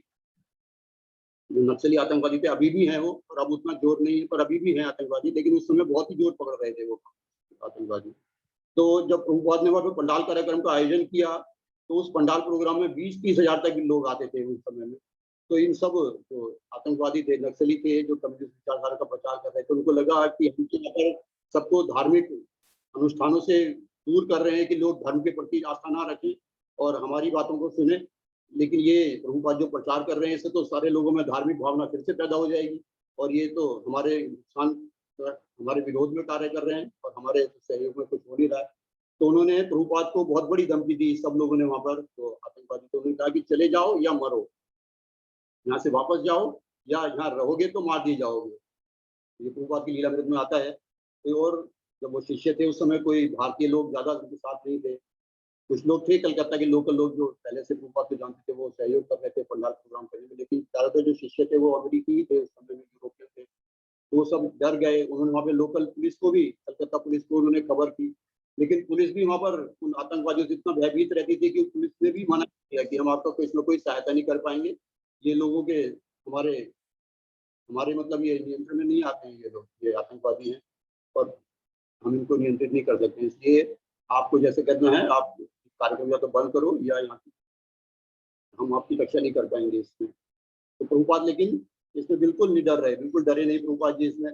जो नक्सली आतंकवादी थे, अभी भी हैं वो, और अब उतना जोर नहीं है, पर अभी भी हैं आतंकवादी, लेकिन उस समय बहुत ही जोर पकड़ रहे थे वो आतंकवादी। तो जब प्रभुपाद ने वहाँ पे पंडाल कार्यक्रम का आयोजन किया, तो उस पंडाल प्रोग्राम में 20-30 हज़ार तक लोग आते थे उस समय में। तो इन सब जो आतंकवादी थे, नक्सली थे, जो कम्युनिस्ट विचारधारा का प्रचार कर रहे थे, उनको लगा कि हम यहाँ पर सबको धार्मिक अनुष्ठानों से दूर कर रहे हैं कि लोग धर्म के प्रति आस्था ना रखें और हमारी बातों को सुनें। लेकिन ये प्रभुपाद जो प्रचार कर रहे हैं, इससे तो सारे लोगों में धार्मिक भावना फिर से पैदा हो जाएगी और ये तो हमारे नुकसान, हमारे विरोध में कार्य कर रहे हैं और हमारे सहयोग में कुछ हो नहीं रहा है। तो उन्होंने प्रभुपाद को बहुत बड़ी धमकी दी। सब लोगों ने वहाँ पर, तो आतंकवादी, तो उन्होंने कहा कि चले जाओ या मरो, यहाँ से वापस जाओ या यहाँ रहोगे तो मार दिए जाओगे। ये प्रभुपाद की लीलामृत में आता है। तो और जब वो शिष्य थे उस समय कोई भारतीय लोग ज़्यादा उनके साथ नहीं थे। कुछ लोग थे कलकत्ता के लोकल लोग जो पहले से प्रभुपाद को जानते थे, वो सहयोग कर रहे थे पंडाल प्रोग्राम करने में, लेकिन ज़्यादातर जो शिष्य थे वो अमेरिकी ही थे उस समय में, यूरोपियन थे। तो वो सब डर गए। उन्होंने वहाँ पे लोकल पुलिस को भी, कलकत्ता पुलिस को उन्होंने खबर की लेकिन पुलिस भी वहां पर उन आतंकवादियों से इतना भयभीत रहती थी कि पुलिस ने भी मना किया कि हम आपका इसमें कोई सहायता नहीं कर पाएंगे, ये लोगों के हमारे हमारे मतलब ये नियंत्रण में नहीं आते हैं, ये लोग ये आतंकवादी हैं और हम इनको नियंत्रित नहीं कर सकते। इसलिए आपको जैसे करना है, आप कार्यक्रम या तो बंद करो या यहाँ हम आपकी रक्षा नहीं कर पाएंगे इसमें। तो प्रभुपाद लेकिन इसमें बिल्कुल नहीं डर रहे, बिल्कुल डरे नहीं प्रभुपाद जी इसमें।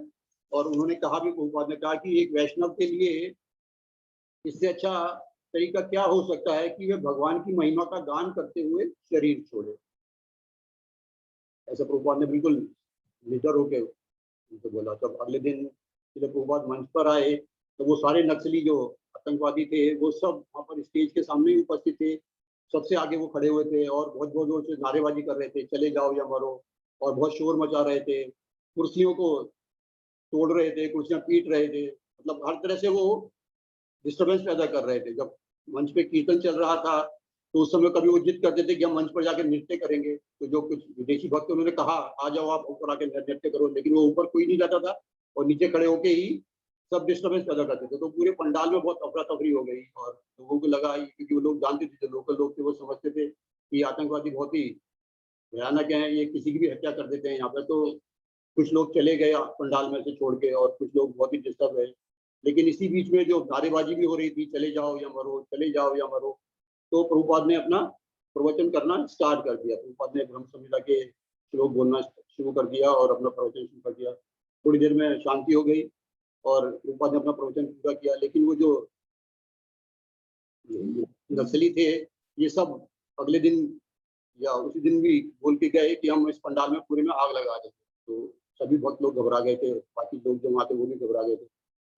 और उन्होंने कहा भी, प्रभुपाद ने कहा कि एक वैष्णव के लिए इससे अच्छा तरीका क्या हो सकता है कि वे भगवान की महिमा का गान करते हुए शरीर छोड़े। ऐसा प्रभुपाद ने बिल्कुल निडर होकर उनको बोला। तब अगले दिन जब प्रभुपाद मंच पर आए तो वो सारे नक्सली जो आतंकवादी थे वो सब वहाँ पर स्टेज के सामने ही उपस्थित थे, सबसे आगे वो खड़े हुए थे और बहुत बहुत जोर से नारेबाजी कर रहे थे, चले जाओ या मरो, और बहुत शोर मचा रहे थे, कुर्सियों को तोड़ रहे थे, कुर्सियां पीट रहे थे, मतलब हर तरह से वो डिस्टर्बेंस पैदा कर रहे थे। जब मंच पे कीर्तन चल रहा था तो उस समय कभी वो जिद करते थे कि हम मंच पर जाकर नृत्य करेंगे, तो जो कुछ विदेशी भक्त उन्होंने कहा आ जाओ आप ऊपर आके नृत्य करो, लेकिन वो ऊपर कोई नहीं जाता था और नीचे खड़े होके ही सब डिस्टर्बेंस पैदा करते थे। तो पूरे पंडाल में बहुत अफरा तफरी हो गई और लोगों को लगा, क्योंकि वो लोग जानते थे, जो लोकल लोग थे वो समझते थे कि आतंकवादी बहुत ही भयानक है, ये किसी की भी हत्या कर देते हैं यहाँ पे। तो कुछ लोग चले गए पंडाल में से छोड़ के और कुछ लोग बहुत ही डिस्टर्ब है। लेकिन इसी बीच में जो नारेबाजी भी हो रही थी, चले जाओ या मरो, चले जाओ या मरो, तो प्रभुपाद ने अपना प्रवचन करना स्टार्ट कर दिया। प्रभुपाद ने ब्रह्म संहिता के श्लोक बोलना शुरू कर दिया और अपना प्रवचन शुरू कर दिया। थोड़ी देर में शांति हो गई और प्रभुपाद ने अपना प्रवचन पूरा किया। लेकिन वो जो नक्सली थे ये सब अगले दिन या उसी दिन भी बोल के गए कि हम इस पंडाल में पूरे में आग लगा देंगे। तो सभी बहुत लोग घबरा गए थे, बाकी लोग जो वहाँ थे वो भी घबरा गए थे।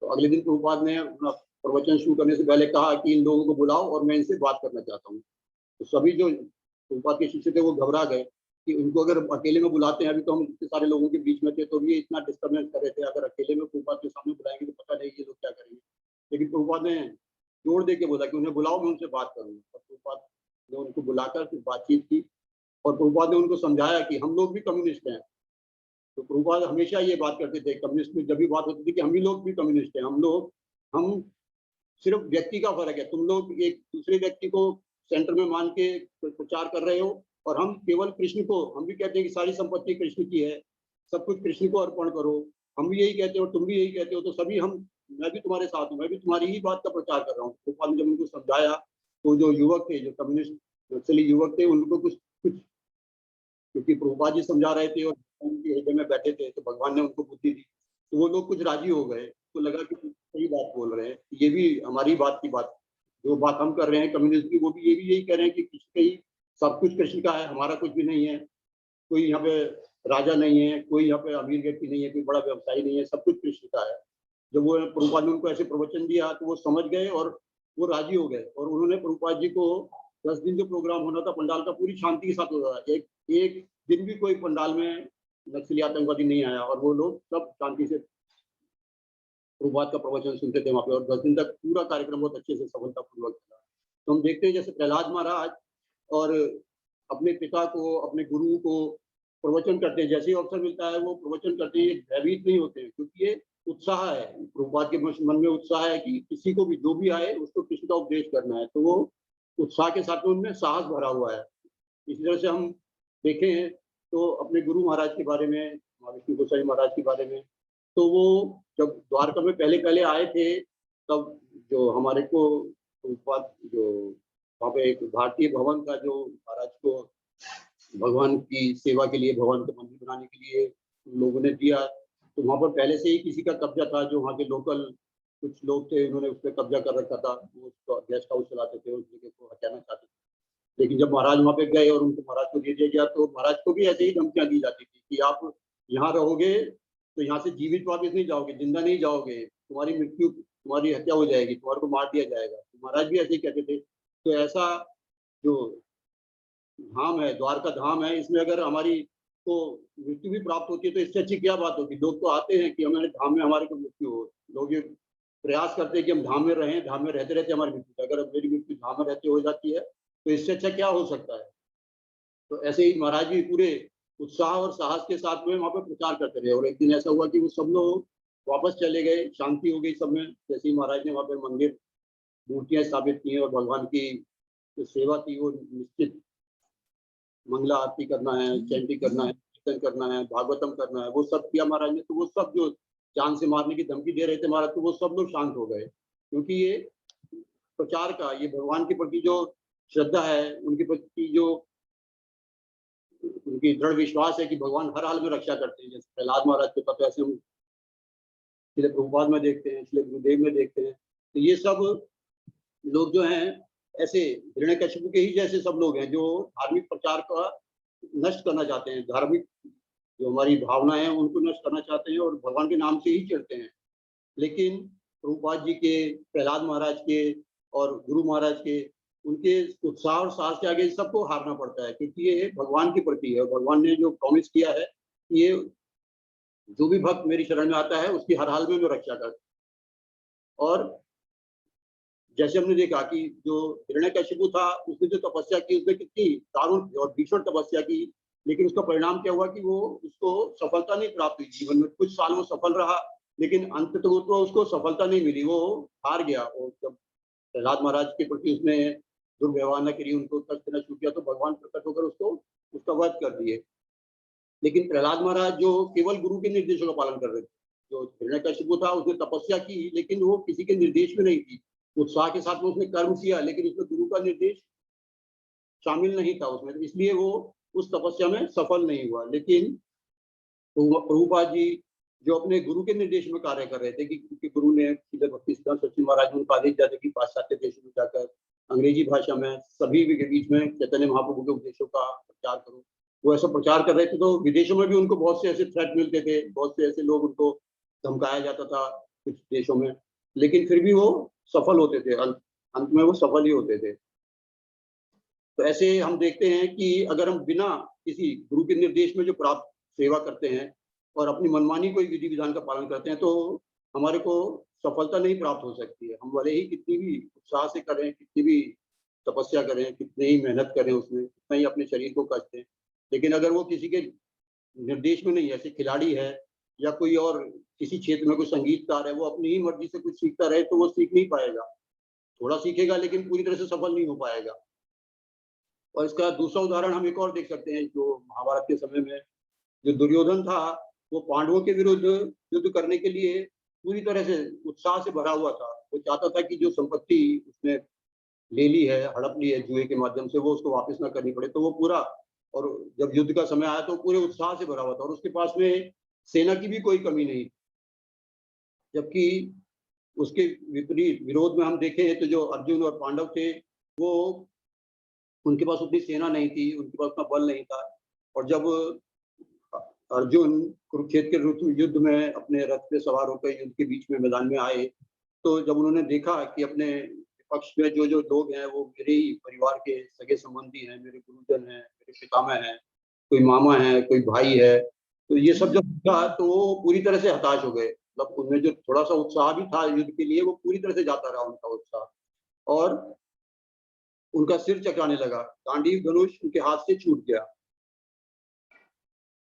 तो अगले दिन प्रभुपाद ने अपना प्रवचन शुरू करने से पहले कहा कि इन लोगों को बुलाओ और मैं इनसे बात करना चाहता हूँ। तो सभी जो प्रभुपाद के शिष्य थे वो घबरा गए कि उनको अगर अकेले में बुलाते हैं, अभी तो हम इतने सारे लोगों के बीच में थे तो भी इतना डिस्टर्बेंस कर रहे थे, अगर अकेले में प्रभुपाद के सामने बुलाएंगे तो पता नहीं ये लोग क्या करेंगे। लेकिन प्रभुपाद ने जोर दे के बोला कि उन्हें बुलाओ, मैं उनसे बात करूंगा। और प्रभुपाद ने उनको बुलाकर फिर बातचीत की और प्रभुपाद ने उनको समझाया कि हम लोग भी कम्युनिस्ट हैं। तो प्रभुपाद हमेशा ये बात करते थे, कम्युनिस्ट में जब भी बात होती थी कि हम ही लोग भी कम्युनिस्ट हैं, हम सिर्फ व्यक्ति का फर्क है, तुम लोग एक दूसरे व्यक्ति को सेंटर में मान के प्रचार कर रहे हो और हम केवल कृष्ण को, हम भी कहते हैं कि सारी संपत्ति कृष्ण की है, सब कुछ कृष्ण को अर्पण करो, हम भी यही कहते हो, तुम भी यही कहते हो, तो सभी हम, मैं भी तुम्हारे साथ हूँ, मैं भी तुम्हारी ही बात का प्रचार कर रहा हूँ। प्रभुपाद ने जब उनको समझाया तो जो युवक थे, जो कम्युनिस्ट नक्सली युवक थे, उनको कुछ कुछ क्योंकि प्रभुपाद जी समझा रहे थे और उनके हृदय में बैठे थे तो भगवान ने उनको बुद्धि दी, तो वो लोग कुछ राजी हो गए, तो लगा कि सही बात बोल रहे हैं, ये भी हमारी बात की बात, जो बात हम कर रहे हैं कम्युनिस्ट की, वो भी ये भी यही कह रहे हैं कि कृष्ण का ही सब कुछ, कृष्ण का है, हमारा कुछ भी नहीं है, कोई यहाँ पे राजा नहीं है, कोई यहाँ पे अमीर व्यक्ति नहीं है, कोई बड़ा व्यवसायी नहीं है, सब कुछ कृष्ण का है। जब वो प्रभुपाद ने उनको ऐसे प्रवचन दिया तो वो समझ गए और वो राजी हो गए और उन्होंने प्रभुपाद जी को 10 दिन जो प्रोग्राम होना था पंडाल का पूरी शांति के साथ हो रहा है, एक एक दिन भी कोई पंडाल में नक्सली आतंकवादी नहीं आया और वो लोग सब शांति से प्रभुपाद का प्रवचन सुनते थे वहाँ पे और 10 दिन तक पूरा कार्यक्रम बहुत अच्छे से सफलतापूर्वक चला। तो हम देखते हैं जैसे प्रहलाद महाराज और अपने पिता को, अपने गुरु को प्रवचन करते हैं, जैसे ही अवसर मिलता है वो प्रवचन करते हैं, भयभीत नहीं होते हैं, क्योंकि ये उत्साह है, प्रभुपाद के मन में उत्साह है कि किसी को भी जो भी आए उसको कृष्ण का उपदेश करना है, तो वो उत्साह के साथ में उनमें साहस भरा हुआ है। इसी तरह से हम देखें तो अपने गुरु महाराज के बारे में, विष्णु गोसाई महाराज के बारे में, तो वो जब द्वारका में पहले पहले आए थे तब जो हमारे को प्रभुपाद जो वहाँ पे एक भारतीय भवन का जो महाराज को भगवान की सेवा के लिए, भगवान का मंदिर बनाने के लिए लोगों ने दिया, तो वहाँ पर पहले से ही किसी का कब्जा था, जो वहाँ के लोकल कुछ लोग थे, उन्होंने उस पर कब्जा कर रखा था, वो गेस्ट हाउस चलाते थे, उस जगह को हटाना चाहते थे। लेकिन जब महाराज वहाँ पे गए और उनको महाराज को दे दिया गया तो महाराज को भी ऐसे ही धमकियां दी जाती थी कि आप यहाँ रहोगे तो यहाँ से जीवित वापस नहीं जाओगे, जिंदा नहीं जाओगे, तुम्हारी मृत्यु, तुम्हारी हत्या हो जाएगी, तुम्हारे को मार दिया जाएगा। तो महाराज भी ऐसे ही कहते थे। तो ऐसा जो धाम है, द्वारका धाम है, इसमें अगर हमारी को मृत्यु भी प्राप्त होती है तो इससे अच्छी क्या बात होगी। लोग तो आते हैं कि हमारे धाम में हमारे को मृत्यु हो, लोग ये प्रयास करते हैं कि हम धाम में रहें, धाम में रहते रहते हमारी मृत्यु, अगर मेरी मृत्यु धाम में रहते हो जाती है तो इससे अच्छा क्या हो सकता है। तो ऐसे ही महाराज जी पूरे उत्साह और साहस के साथ में वहाँ पे प्रचार करते रहे और एक दिन ऐसा हुआ कि वो सब लोग वापस चले गए, शांति हो गई सब में, जैसे ही महाराज ने वहाँ पे मंदिर मूर्तियां स्थापित की और भगवान की जो सेवा थी वो निश्चित मंगला आरती करना है, चैंटिंग करना है, कीर्तन करना है, भागवतम करना है, वो सब किया महाराज ने। तो वो सब जो जान से मारने की धमकी दे रहे थे महाराज, तो वो सब लोग शांत हो गए, क्योंकि ये प्रचार का, ये भगवान के प्रति जो श्रद्धा है, उनके प्रति जो उनकी दृढ़ विश्वास है कि भगवान हर हाल में रक्षा करते हैं। जैसे प्रहलाद महाराज के पता, ऐसे हम श्रील प्रभुपाद में देखते हैं, श्रील गुरुदेव में देखते हैं। तो ये सब लोग जो हैं ऐसे हिरण्यकशिपु के ही जैसे सब लोग हैं जो धार्मिक प्रचार का नष्ट करना चाहते हैं, धार्मिक जो हमारी भावनाएं हैं उनको नष्ट करना चाहते हैं और भगवान के नाम से ही चिढ़ते हैं। लेकिन प्रभुपाद जी के, प्रहलाद महाराज के और गुरु महाराज के, उनके उत्साह और साहस के आगे सबको हारना पड़ता है, क्योंकि ये भगवान के प्रति है। भगवान ने जो प्रॉमिस किया है कि ये जो भी भक्त मेरी शरण में आता है उसकी हर हाल में मैं रक्षा करता। और जैसे हमने देखा कि जो हिरण्यकशिपु था, उसने जो तपस्या की, उसने कितनी दारुण और भीषण तपस्या की, लेकिन उसका परिणाम क्या हुआ कि वो उसको सफलता नहीं प्राप्त हुई जीवन में। कुछ साल वो सफल रहा, लेकिन अंत तक तो उसको सफलता नहीं मिली, वो हार गया। और जब प्रहलाद महाराज के प्रति उसने दुर्व्यवहार न करी, उनको तक देना छूट गया, तो भगवान प्रकट होकर उसको उसका वध कर दिए। लेकिन प्रहलाद महाराज जो केवल गुरु के निर्देशों का पालन कर रहे थे, जो हिरण्यकशिपु था उसने तपस्या की, लेकिन वो किसी के निर्देश में नहीं थी। उत्साह के साथ में उसने कर्म किया, लेकिन उसमें गुरु का निर्देश शामिल नहीं था उसमें, तो इसलिए वो उस तपस्या में सफल नहीं हुआ। लेकिन प्रभुपाद जी जो अपने गुरु के निर्देश में कार्य कर रहे थे, कि गुरु ने सीधे भक्ति सिद्धांत सच्ची महाराज ने उनको आदेश दिया था कि पाश्चात्य देशों में जाकर अंग्रेजी भाषा में सभी के बीच में चैतन्य महाप्रभु के उपदेशों का प्रचार करो। वो ऐसा प्रचार कर रहे थे, तो विदेशों में भी उनको बहुत से ऐसे थ्रेट मिलते थे, बहुत से ऐसे लोग उनको धमकाया जाता था कुछ देशों में, लेकिन फिर भी वो सफल होते थे, अंत में वो सफल ही होते थे। तो ऐसे हम देखते हैं कि अगर हम बिना किसी गुरु के निर्देश में जो प्राप्त सेवा करते हैं और अपनी मनमानी कोई विधि विधान का पालन करते हैं, तो हमारे को सफलता नहीं प्राप्त हो सकती है। हम भले ही कितनी भी उत्साह से करें, कितनी भी तपस्या करें, कितनी ही मेहनत करें, उसमें कितना ही अपने शरीर को कष्ट दें, लेकिन अगर वो किसी के निर्देश में नहीं है, ऐसे खिलाड़ी है या कोई और किसी क्षेत्र में कोई संगीतकार है, वो अपनी ही मर्जी से कुछ सीखता रहे, तो वो सीख नहीं पाएगा। थोड़ा सीखेगा लेकिन पूरी तरह से सफल नहीं हो पाएगा। और इसका दूसरा उदाहरण हम एक और देख सकते हैं, जो महाभारत के समय में जो दुर्योधन था, वो पांडवों के विरुद्ध युद्ध करने के लिए पूरी तरह से उत्साह से भरा हुआ था। वो चाहता था कि जो संपत्ति उसने ले ली है, हड़प ली है जुए के माध्यम से, वो उसको वापस ना करनी पड़े। तो वो पूरा, और जब युद्ध का समय आया तो पूरे उत्साह से भरा हुआ था, और उसके पास में सेना की भी कोई कमी नहीं। जबकि उसके विपरीत विरोध में हम देखें तो जो अर्जुन और पांडव थे, वो उनके पास उतनी सेना नहीं थी, उनके पास उतना बल नहीं था। और जब अर्जुन कुरुक्षेत्र के युद्ध में अपने रथ पे सवार होकर युद्ध के बीच में मैदान में आए, तो जब उन्होंने देखा कि अपने पक्ष में जो जो लोग हैं वो मेरे ही परिवार के सगे संबंधी हैं, मेरे गुरुजन हैं, मेरे पितामह हैं, कोई मामा है, कोई भाई है, तो ये सब जब देखा तो वो पूरी तरह से हताश हो गए। मतलब उनमें जो थोड़ा सा उत्साह भी था युद्ध के लिए, वो पूरी तरह से जाता रहा उनका उत्साह, और उनका सिर चकराने लगा, गांडीव धनुष उनके हाथ से छूट गया।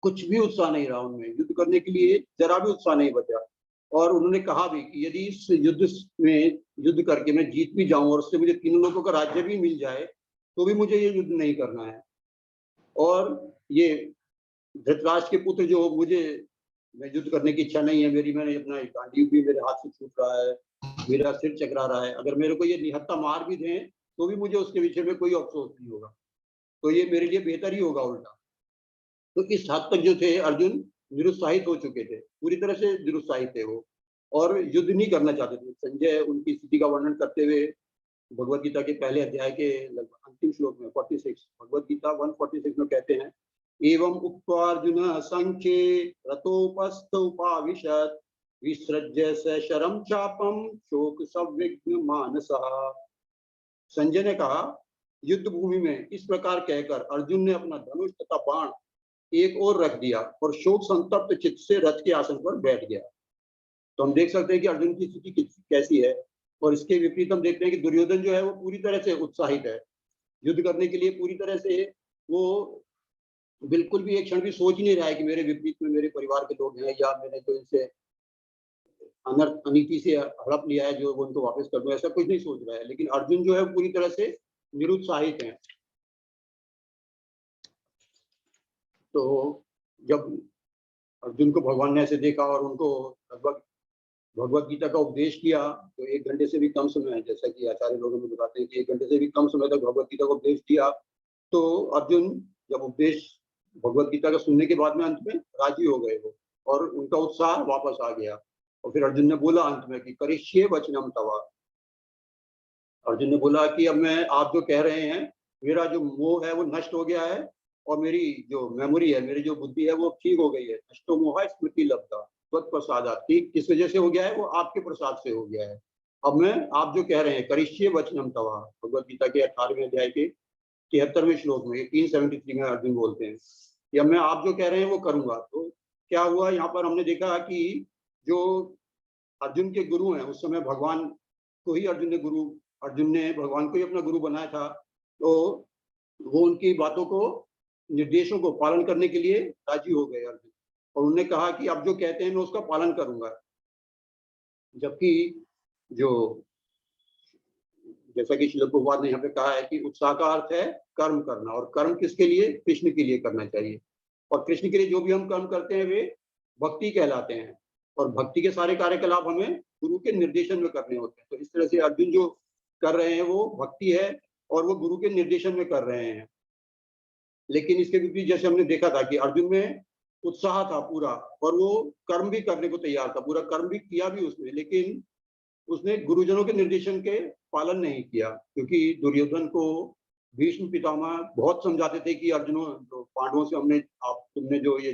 कुछ भी उत्साह नहीं रहा उनमें, युद्ध करने के लिए जरा भी उत्साह नहीं बचा। और उन्होंने कहा भी कि यदि इस युद्ध में युद्ध करके मैं जीत भी जाऊं और उससे मुझे 3 लोगों का राज्य भी मिल जाए, तो भी मुझे ये युद्ध नहीं करना है। और ये धृतराष्ट्र के पुत्र जो, मुझे मैं युद्ध करने की इच्छा नहीं है मेरी, मैंने अपना गांडीव भी मेरे हाथ से छूट रहा है, मेरा सिर चकरा रहा है, अगर मेरे को ये निहत्था मार भी दें तो भी मुझे उसके विषय में कोई अफसोस नहीं होगा, तो ये मेरे लिए बेहतर ही होगा उल्टा। तो इस हद तक जो थे अर्जुन निरुत्साहित हो चुके थे, पूरी तरह से निरुत्साहित थे वो, और युद्ध नहीं करना चाहते थे। संजय उनकी स्थिति का वर्णन करते हुए भगवत गीता के पहले अध्याय के लगभग अंतिम श्लोक में 46, भगवत गीता 146 में कहते हैं, एवं उक्त्वा अर्जुन संख्ये रतोपस्थ उपाविशत् विसृज्य स शरम चापम शोक संविघ्न मानसः। संजय ने कहा, युद्ध भूमि में इस प्रकार कहकर अर्जुन ने अपना धनुष तथा बाण एक और रख दिया और शोक संतप्त चित्त से रथ के आसन पर बैठ गया। तो हम देख सकते हैं कि अर्जुन की स्थिति कैसी है। और इसके विपरीत हम देखते हैं कि दुर्योधन जो है वो पूरी तरह से उत्साहित है युद्ध करने के लिए, पूरी तरह से वो बिल्कुल भी एक क्षण भी सोच ही नहीं रहा है कि मेरे विपरीत में मेरे परिवार के लोग हैं, या मैंने तो इनसे अनीति से हड़प लिया है जो वो उनको वापस कर दूं, ऐसा कुछ नहीं सोच रहा है। लेकिन अर्जुन जो है पूरी तरह से निरुत्साहित है। तो जब अर्जुन को भगवान ने ऐसे देखा और उनको लगभग भगवत गीता का उपदेश किया, तो 1 घंटे से भी कम समय है, जैसा कि आचार्य लोग हमें बताते हैं कि 1 घंटे से भी कम समय तक भगवत गीता का उपदेश दिया। तो अर्जुन जब उपदेश भगवत गीता का सुनने के बाद में अंत में राजी हो गए वो, और उनका उत्साह वापस आ गया। और फिर अर्जुन ने बोला अंत में कि करिष्ये वचनम तवा। अर्जुन ने बोला कि अब मैं, आप जो कह रहे हैं, मेरा जो मोह है वो नष्ट हो गया है, और मेरी जो मेमोरी है, मेरी जो बुद्धि है वो ठीक हो गई है। नष्टो मोह स्मृति लब्धा त्वत्प्रसादात्। ठीक किस वजह से हो गया है? वो आपके प्रसाद से हो गया है। अब मैं, आप जो कह रहे हैं, करिष्ये वचनम तवा, भगवत गीता के 18वें अध्याय के 73वें श्लोक में, 373 में अर्जुन बोलते हैं कि अब मैं, आप जो कह रहे हैं वो करूंगा। तो क्या हुआ यहाँ पर? हमने देखा कि जो अर्जुन के गुरु हैं, उस समय भगवान को ही अर्जुन ने भगवान को ही अपना गुरु बनाया था। तो वो उनकी बातों को, निर्देशों को पालन करने के लिए राजी हो गए अर्जुन, और उन्होंने कहा कि अब जो कहते हैं मैं उसका पालन करूंगा। जबकि जो, जैसा कि श्रील प्रभुपाद ने यहाँ पे कहा है कि उत्साह का अर्थ है कर्म करना, और कर्म किसके लिए? कृष्ण के लिए करना चाहिए। और कृष्ण के लिए जो भी हम कर्म करते हैं वे भक्ति कहलाते हैं, और भक्ति के सारे कार्यकलाप हमें गुरु के निर्देशन में करने होते हैं। तो इस तरह से अर्जुन जो कर रहे हैं वो भक्ति है, और वो गुरु के निर्देशन में कर रहे हैं। लेकिन इसके विपरीत जैसे हमने देखा था कि अर्जुन में उत्साह था पूरा, और वो कर्म भी करने को तैयार था, पूरा कर्म भी किया भी उसने, लेकिन उसने गुरुजनों के निर्देशन के पालन नहीं किया। क्योंकि दुर्योधन को भीष्म पितामह बहुत समझाते थे कि अर्जुनों, जो पांडवों से तुमने जो ये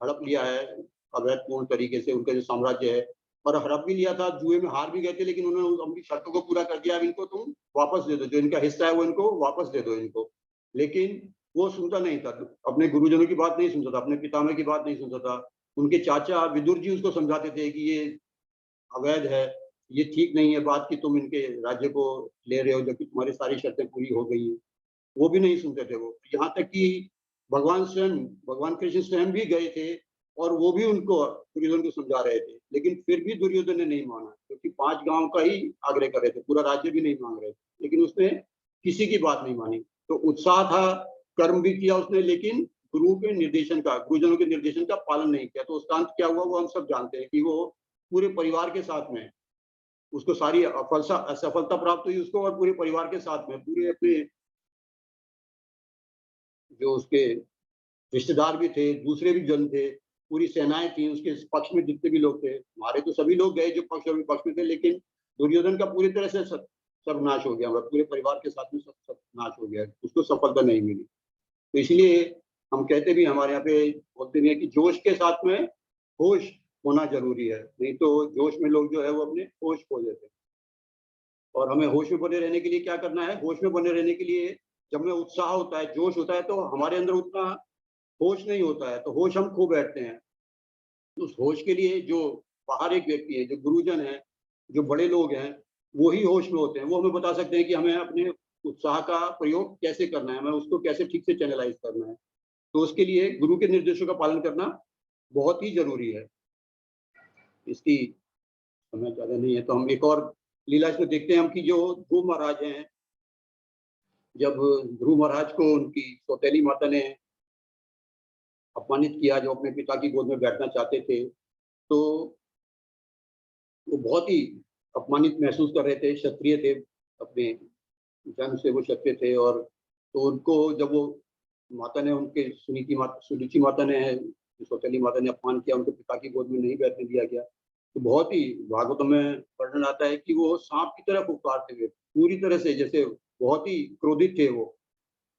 हड़प लिया है अवैधपूर्ण तरीके से, उनका जो साम्राज्य है, और हड़प भी लिया था, जुए में हार भी गए थे, लेकिन उन्होंने उनकी शर्तों को पूरा कर दिया। अब इनको तुम वापस दे दो, जो इनका हिस्सा है वो इनको वापस दे दो इनको। लेकिन वो सुनता नहीं था, अपने गुरुजनों की बात नहीं सुनता था, अपने पितामह की बात नहीं सुनता था। उनके चाचा विदुर जी उसको समझाते थे कि ये अवैध है, ये ठीक नहीं है बात कि तुम इनके राज्य को ले रहे हो जबकि तुम्हारी सारी शर्तें पूरी हो गई हैं। वो भी नहीं सुनते थे वो। यहाँ तक कि भगवान कृष्ण स्वयं भी गए थे, और वो भी उनको, दुर्योधन को समझा रहे थे, लेकिन फिर भी दुर्योधन ने नहीं माना, क्योंकि 5 गांव का ही आग्रह कर रहे थे, पूरा राज्य भी नहीं मांग रहे थे, लेकिन उसने किसी की बात नहीं मानी। तो उत्साह था, कर्म भी किया उसने, लेकिन गुरुजनों के निर्देशन का पालन नहीं किया। तो उसका अंत क्या हुआ वो हम सब जानते हैं कि वो पूरे परिवार के साथ में, उसको सारी असफलता प्राप्त हुई उसको, और पूरे परिवार के साथ में, पूरे अपने जो उसके रिश्तेदार भी थे, दूसरे भी जन थे, पूरी सेनाएं थी उसके पक्ष में, जितने भी लोग थे, हमारे तो सभी लोग गए जो पक्ष और विपक्ष में थे, लेकिन दुर्योधन का पूरी तरह से सर्वनाश हो गया, मतलब पूरे परिवार के साथ में सर्वनाश हो गया, उसको सफलता नहीं मिली। तो इसलिए हम कहते भी, हमारे यहाँ पे बोलते भी हैं कि जोश के साथ में होश होना जरूरी है, नहीं तो जोश में लोग जो है वो अपने होश खो देते हैं। और हमें होश में बने रहने के लिए क्या करना है? होश में बने रहने के लिए, जब हमें उत्साह होता है, जोश होता है, तो हमारे अंदर उतना होश नहीं होता है, तो होश हम खो बैठते हैं। उस होश के लिए जो बाहर एक व्यक्ति है, जो गुरुजन है, जो बड़े लोग हैं, वो ही होश में होते हैं। वो हमें बता सकते हैं कि हमें अपने उत्साह का प्रयोग कैसे करना है, हमें उसको कैसे ठीक से चैनलाइज करना है। तो उसके लिए गुरु के निर्देशों का पालन करना बहुत ही जरूरी है। इसकी समय ज्यादा नहीं है, तो हम एक और लीला इसमें देखते हैं हम कि जो ध्रुव महाराज हैं, जब ध्रुव महाराज को उनकी सौतेली माता ने अपमानित किया, जो अपने पिता की गोद में बैठना चाहते थे, तो वो बहुत ही अपमानित महसूस कर रहे थे। क्षत्रिय थे, अपने जन्म से वो क्षत्रिय थे, और तो उनको जब वो माता ने, उनके सुनीति माता ने, सौतेली माता ने अपमान किया, उनके पिता की गोद में नहीं बैठने दिया गया, तो बहुत ही भागवतों में वर्णन आता है कि वो सांप की तरह फुफकारते हुए, पूरी तरह से, जैसे बहुत ही क्रोधित थे वो,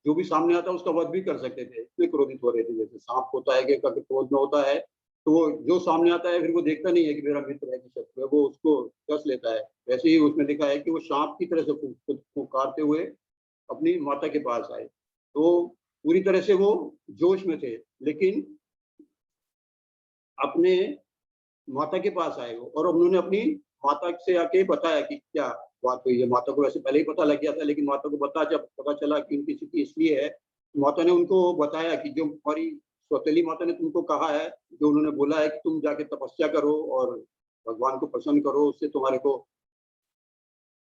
जो भी सामने आता उसका वध भी कर सकते थे, इतने क्रोधित हो रहे थे। जैसे सांप होता है कि अगर क्रोध में होता है तो वो जो सामने आता है फिर वो देखता नहीं है कि मेरा मित्र है कि शत्रु है, वो उसको कस लेता है। वैसे ही उसमें लिखा है कि वो सांप की तरह से फुफकारते हुए अपनी माता के पास आए। तो पूरी तरह से वो जोश में थे, लेकिन अपने माता के पास आए वो, और उन्होंने अपनी माता से आके बताया कि क्या बात हुई है। माता को वैसे पहले ही पता लग गया था, लेकिन माता को जब पता चला कि उनकी स्थिति इसलिए है, माता ने उनको बताया कि जो हमारी सौतेली माता ने तुमको कहा है, जो उन्होंने बोला है कि तुम जाके तपस्या करो और भगवान को प्रसन्न करो, उससे तुम्हारे को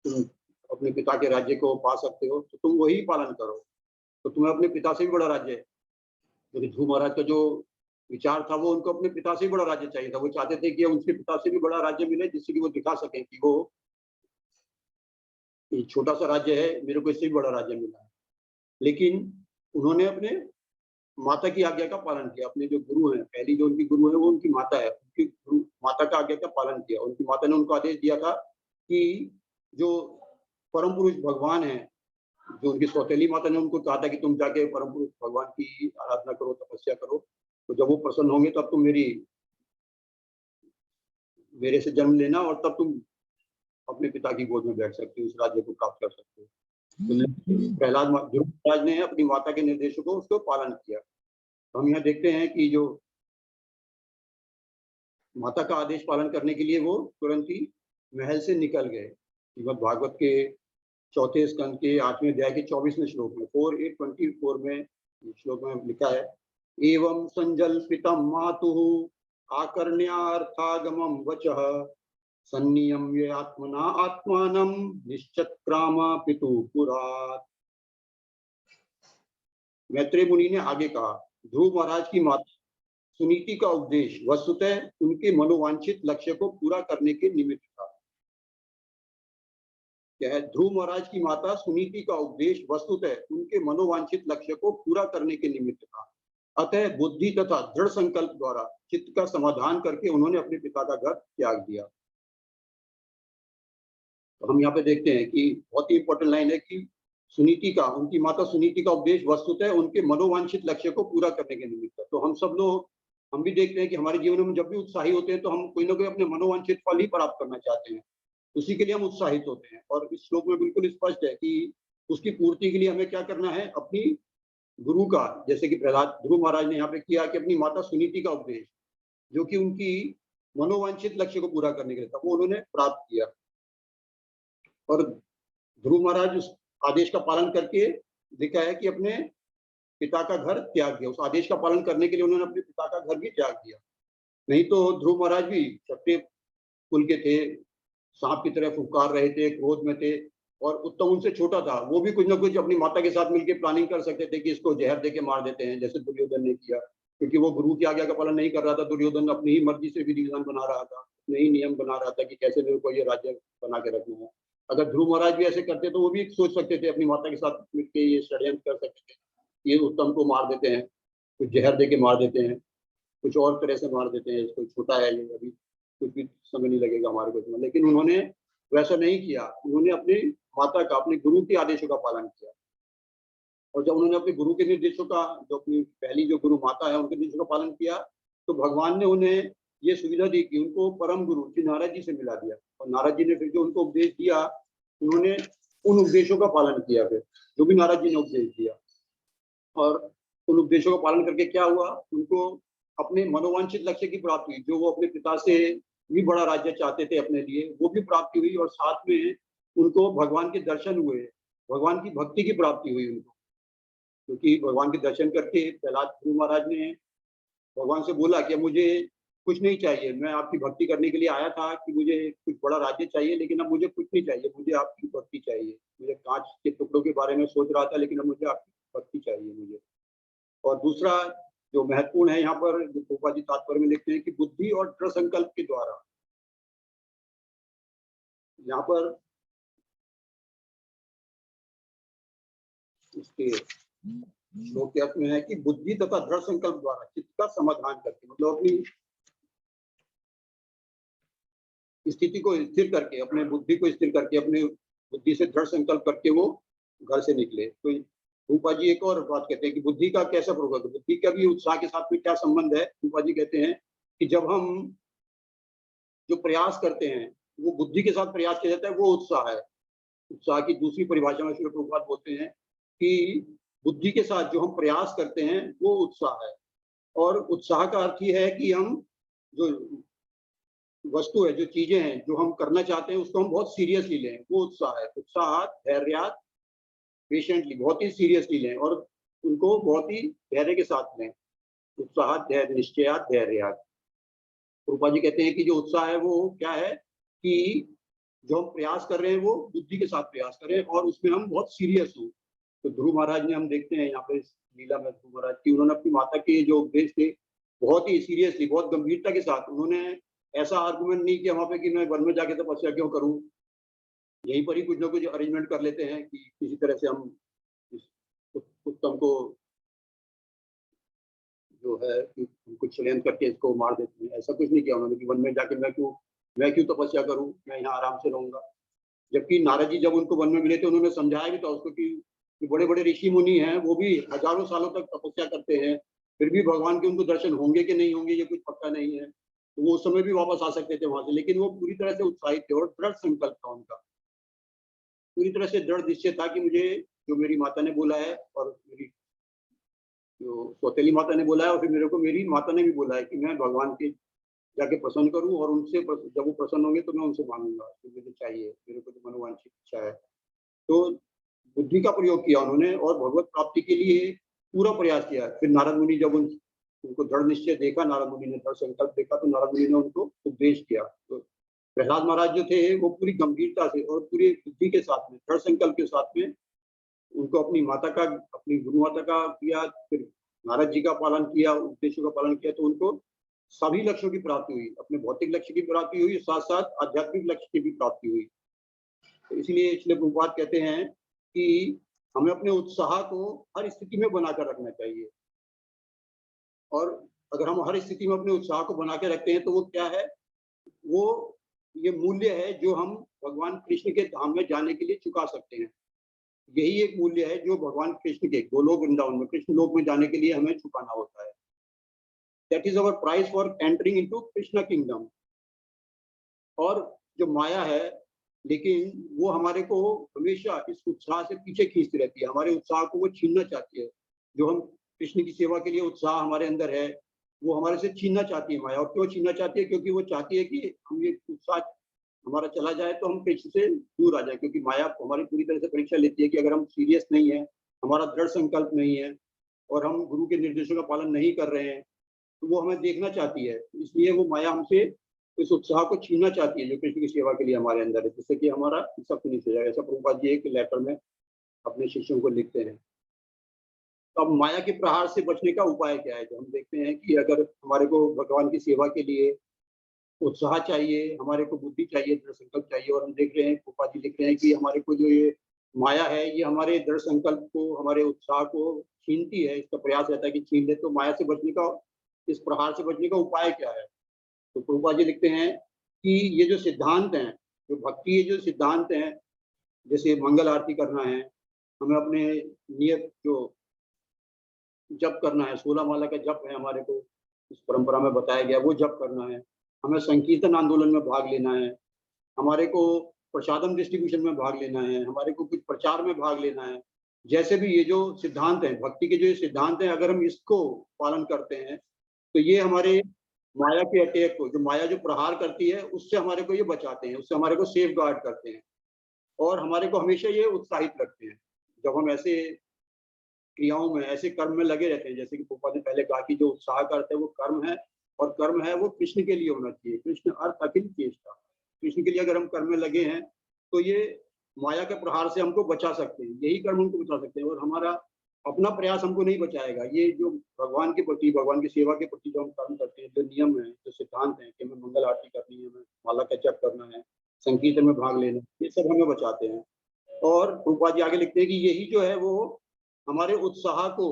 तुम अपने पिता के राज्य को पा सकते हो, तो तुम वही पालन करो। तो तुम्हें अपने पिता से भी बड़ा राज्य है। क्योंकि ध्रुव महाराज का जो विचार था वो उनको अपने पिता से भी बड़ा राज्य चाहिए था। वो चाहते थे कि उनके पिता से भी बड़ा राज्य मिले, जिससे कि वो दिखा सकें कि वो ये छोटा सा राज्य है, मेरे को इससे भी बड़ा राज्य मिला है। लेकिन उन्होंने अपने माता की आज्ञा का पालन किया। अपने जो गुरु हैं, पहली जो उनकी गुरु है वो उनकी माता है, उनकी गुरु माता का आज्ञा का पालन किया। उनकी माता ने उनको आदेश दिया था कि जो परम पुरुष भगवान है, जो उनकी सौतेली माता ने उनको कहा था कि तुम जाके परम पुरुष भगवान की आराधना करो, तपस्या करो, तो जब वो प्रसन्न होंगे तब तुम मेरे से जन्म लेना और तब तुम अपने पिता की गोद में बैठ सकते हो, उस राज्य को प्राप्त कर सकते हो। तो प्रहलाद ध्रुव महाराज ने अपनी माता के निर्देशों को उसको पालन किया। तो हम यहाँ देखते हैं कि जो माता का आदेश पालन करने के लिए वो तुरंत ही महल से निकल गए। श्रीमद् भागवत के चौथे स्कंद के 8वें अध्याय के 24वें श्लोक में 4824 में श्लोक में लिखा है, एवं संजल्पितम मातुः आकर्ण्यार्थागमं वचः सन्नियम्य आत्मना आत्मानं निश्चक्राम पितुः पुरात्। मैत्रेय मुनि ने आगे कहा, ध्रुव महाराज की माता सुनीति का उपदेश वस्तुतः उनके मनोवांछित लक्ष्य को पूरा करने के निमित्त था। क्या है? ध्रुव महाराज की माता सुनीति का उपदेश वस्तुतः उनके मनोवांछित लक्ष्य को पूरा करने के निमित्त था। अतः बुद्धि तथा दृढ़ संकल्प द्वारा चित्त का समाधान करके उन्होंने अपने पिता का घर त्याग दिया। तो हम यहाँ पे देखते हैं कि बहुत ही इंपॉर्टेंट लाइन है कि सुनीति का, उनकी माता सुनीति का उपदेश वस्तुतः उनके मनोवांछित लक्ष्य को पूरा करने के निमित्त है। तो हम सब लोग, हम भी देखते हैं कि हमारे जीवन में जब भी उत्साही होते हैं तो हम कोई ना कोई अपने मनोवांछित फल ही प्राप्त करना चाहते हैं, उसी के लिए हम उत्साहित होते हैं। और इस श्लोक में बिल्कुल स्पष्ट है कि उसकी पूर्ति के लिए हमें क्या करना है, अपनी गुरु का, जैसे कि प्रहलाद ध्रुव महाराज ने यहाँ पे किया कि अपनी माता सुनीति का उपदेश, जो कि उनकी मनोवांछित लक्ष्य को पूरा करने के लिए था, वो उन्होंने प्राप्त किया। और ध्रुव महाराज उस आदेश का पालन करके लिखा है कि अपने पिता का घर त्याग दिया। उस आदेश का पालन करने के लिए उन्होंने अपने पिता का घर भी त्याग दिया। नहीं तो ध्रुव महाराज भी क्षत्रिय कुल के थे, सांप की तरह फुफकार रहे थे, क्रोध में थे, और उत्तम उनसे छोटा था, वो भी कुछ ना कुछ अपनी माता के साथ मिलकर प्लानिंग कर सकते थे कि इसको जहर देके मार देते हैं, जैसे दुर्योधन ने किया। क्योंकि वो गुरु की आज्ञा का पालन नहीं कर रहा था, दुर्योधन अपनी ही मर्जी से विधि विधान बना रहा था, अपने ही नियम बना रहा था कि कैसे मेरे को ये राज्य बना के रखना है। अगर ध्रुव महाराज भी ऐसे करते तो वो भी सोच सकते थे, अपनी माता के साथ मिलकर ये षड्यंत्र कर सकते थे, ये उत्तम को मार देते हैं, कुछ जहर देके मार देते हैं, कुछ और तरह से मार देते हैं, इसको छोटा है ये, अभी कुछ भी समय नहीं लगेगा हमारे को इसमें। लेकिन उन्होंने वैसा नहीं किया, उन्होंने अपनी माता का, अपने गुरु के आदेशों का पालन किया। और जब उन्होंने अपने गुरु के निर्देशों का, जो अपनी पहली जो गुरु माता है उनके निर्देशों का पालन किया, तो भगवान ने उन्हें ये सुविधा दी कि उनको परम गुरु श्री नारद जी से मिला दिया। और नारद जी ने फिर जो उनको उपदेश दिया, उन्होंने उन उपदेशों का पालन किया, फिर जो भी नारद जी ने उपदेश दिया। और उन उपदेशों का पालन करके क्या हुआ, उनको अपने मनोवांछित लक्ष्य की प्राप्ति हुई, जो वो अपने पिता से भी बड़ा राज्य चाहते थे अपने लिए, वो भी प्राप्ति हुई। और साथ में उनको भगवान के दर्शन हुए, भगवान की भक्ति की प्राप्ति हुई उनको। क्योंकि भगवान के दर्शन करके प्रहलाद ध्रुव महाराज ने भगवान से बोला कि मुझे कुछ नहीं चाहिए, मैं आपकी भक्ति करने के लिए आया था कि मुझे कुछ बड़ा राज्य चाहिए, लेकिन अब मुझे कुछ नहीं चाहिए, मुझे आपकी भक्ति चाहिए। मुझे कांच के टुकड़ों के बारे में सोच रहा था, लेकिन अब मुझे आपकी भक्ति चाहिए मुझे। और दूसरा जो महत्वपूर्ण है यहाँ पर, जो प्रभुपाद जी तात्पर्य में लिखते हैं कि बुद्धि और दृढ़ संकल्प के द्वारा, यहाँ पर इसके श्लोक के अर्थ में है कि बुद्धि तथा दृढ़ संकल्प द्वारा चित्त का समाधान करके, मतलब अपनी स्थिति को स्थिर करके, अपने बुद्धि को स्थिर करके, अपने बुद्धि से दृढ़ संकल्प करके वो घर से निकले। तो रूपा जी एक और बात कहते हैं कि बुद्धि का कैसा प्रयोग, बुद्धि का भी उत्साह के साथ में क्या संबंध है। रूपा जी कहते हैं कि जब हम जो प्रयास करते हैं वो बुद्धि के साथ प्रयास किया जाता है, वो उत्साह है। उत्साह की दूसरी परिभाषा में श्री प्रभुपाद बोलते हैं कि बुद्धि के साथ जो हम प्रयास करते हैं वो उत्साह है। और उत्साह का अर्थ ये है कि हम जो वस्तु है, जो चीजें हैं, जो हम करना चाहते हैं, उसको हम बहुत सीरियसली लें, वो उत्साह है। उत्साह धैर्यात पेशेंटली, बहुत ही सीरियसली लें और उनको बहुत ही धैर्य के साथ लें। उत्साह धैर्य निश्चयात धैर्यात। प्रभुपाद जी कहते हैं कि जो उत्साह है वो क्या है कि जो हम प्रयास कर रहे हैं वो बुद्धि के साथ प्रयास करें और उसमें हम बहुत सीरियस हों। तो ध्रुव महाराज ने हम देखते हैं यहाँ पे इस लीला में ध्रुव महाराज की उन्होंने अपनी माता के जो उपदेश थे बहुत ही सीरियसली बहुत गंभीरता के साथ उन्होंने ऐसा आर्गुमेंट नहीं किया वहां पे कि मैं वन में जाके तपस्या क्यों करूं, यहीं पर ही कुछ ना कुछ अरेंजमेंट कर लेते हैं कि किसी तरह से हम इस उत्तम को जो है कि कुछ षड्यंत्र करके इसको मार देते हैं। ऐसा कुछ नहीं किया उन्होंने कि वन में जाके मैं क्यों तपस्या करूं, मैं यहाँ आराम से रहूंगा। जबकि नारद जी जब उनको वन में मिले थे उन्होंने समझाया भी था उसको कि बड़े बड़े ऋषि मुनि हैं वो भी हजारों सालों तक तपस्या करते हैं, फिर भी भगवान के उनको दर्शन होंगे कि नहीं होंगे ये कुछ पक्का नहीं है। तो वो उस समय भी वापस आ सकते थे वहां से, लेकिन वो पूरी तरह से उत्साहित थे और दृढ़ संकल्प था उनका, पूरी तरह से दृढ़ निश्चय था कि मुझे जो मेरी माता ने बोला है और मेरी जो सौतेली माता ने बोला है और फिर मेरे को मेरी माता ने भी बोला है कि मैं भगवान के जाके प्रसन्न करूं और उनसे जब वो प्रसन्न होंगे तो मैं उनसे मांगूंगा जो मुझे चाहिए, मेरे को जो मनोवांछित इच्छा है। तो बुद्धि का प्रयोग किया उन्होंने और भगवत प्राप्ति के लिए पूरा प्रयास किया। फिर नारद मुनि जब उनको दृढ़ निश्चय देखा, नारद मुनि ने दृढ़ संकल्प देखा तो नारद मुनि ने उनको उपदेश किया। तो प्रहलाद महाराज जो थे वो पूरी गंभीरता से और पूरी बुद्धि के साथ में दृढ़ संकल्प के साथ में उनको अपनी गुरु माता का किया, फिर नारद जी का पालन किया, उपदेशों का पालन किया, तो उनको सभी लक्ष्यों की प्राप्ति हुई, अपने भौतिक लक्ष्य की प्राप्ति हुई, साथ साथ आध्यात्मिक लक्ष्य की भी प्राप्ति हुई। तो इसलिए प्रभुपाद कहते हैं कि हमें अपने उत्साह को हर स्थिति में बनाकर रखना चाहिए और अगर हम हर स्थिति में अपने उत्साह को बना के रखते हैं तो वो क्या है, वो ये मूल्य है जो हम भगवान कृष्ण के धाम में जाने के लिए चुका सकते हैं। यही एक मूल्य है जो भगवान कृष्ण के गोलोक वृंदावन में कृष्ण लोक में जाने के लिए हमें चुकाना होता है। That is our price for entering into Krishna kingdom. और जो माया है लेकिन वो हमारे को हमेशा इस उत्साह से पीछे खींचती रहती है, हमारे उत्साह को वो छीनना चाहती है। जो हम कृष्ण की सेवा के लिए उत्साह हमारे अंदर है वो हमारे से छीनना चाहती है माया। और क्यों छीनना चाहती है? क्योंकि वो चाहती है कि हम ये उत्साह हमारा चला जाए तो हम कृष्ण से दूर आ जाए, क्योंकि माया हमारी पूरी तरह से परीक्षा लेती है कि अगर हम सीरियस नहीं है, हमारा दृढ़ संकल्प नहीं है और हम गुरु के निर्देशों का पालन नहीं कर रहे हैं तो वो हमें देखना चाहती है। इसलिए वो माया हमसे इस उत्साह को छीनना चाहती है जो कृष्ण की सेवा के लिए हमारे अंदर है, जिससे कि हमारा सब फिनिश हो जाए। ऐसा प्रभुपाद जी एक लेटर में अपने शिष्यों को लिखते हैं। तो अब माया के प्रहार से बचने का उपाय क्या है? तो हम देखते हैं कि अगर हमारे को भगवान की सेवा के लिए उत्साह चाहिए, हमारे को बुद्धि चाहिए, दृढ़ संकल्प चाहिए, और हम देख रहे हैं प्रभुपाद जी लिख रहे हैं कि हमारे को जो ये माया है ये हमारे दृढ़ संकल्प को, हमारे उत्साह को छीनती है। इसका प्रयास रहता है कि छीन ले। तो माया से बचने का, इस प्रहार से बचने का उपाय क्या है? तो प्रभुपाद जी लिखते हैं कि ये जो सिद्धांत हैं, जो भक्ति के जो सिद्धांत हैं, जैसे मंगल आरती करना है, हमें अपने नियत जो जप करना है, 16 माला का जप है, हमारे को इस परंपरा में बताया गया वो जप करना है, हमें संकीर्तन आंदोलन में भाग लेना है, हमारे को प्रसादम डिस्ट्रीब्यूशन में भाग लेना है, हमारे को कुछ प्रचार में भाग लेना है। जैसे भी ये जो सिद्धांत हैं, भक्ति के जो ये सिद्धांत हैं, अगर हम इसको पालन करते हैं तो ये हमारे माया के अटैक को, जो माया जो प्रहार करती है उससे हमारे को ये बचाते हैं, उससे हमारे को सेफ गार्ड करते हैं और हमारे को हमेशा ये उत्साहित रखते हैं। जब हम ऐसे क्रियाओं में, ऐसे कर्म में लगे रहते हैं, जैसे कि पोपा ने पहले कहा कि जो उत्साह का अर्थ है वो कर्म है और कर्म है वो कृष्ण के लिए होना चाहिए। कृष्ण अर्थ अखिल चेष्टा, कृष्ण के लिए अगर हम कर्म में लगे हैं तो ये माया के प्रहार से हमको बचा सकते हैं, यही कर्म हमको बचा सकते हैं और हमारा अपना प्रयास हमको नहीं बचाएगा। ये जो भगवान के प्रति, भगवान की सेवा के प्रति जो हम कर्म करते हैं, जो नियम है, जो सिद्धांत है कि हमें मंगल आरती करनी है, हमें माला का जप करना है, संकीर्तन में भाग लेना, ये सब हमें बचाते हैं। और प्रभुपाद जी आगे लिखते हैं कि यही जो है वो हमारे उत्साह को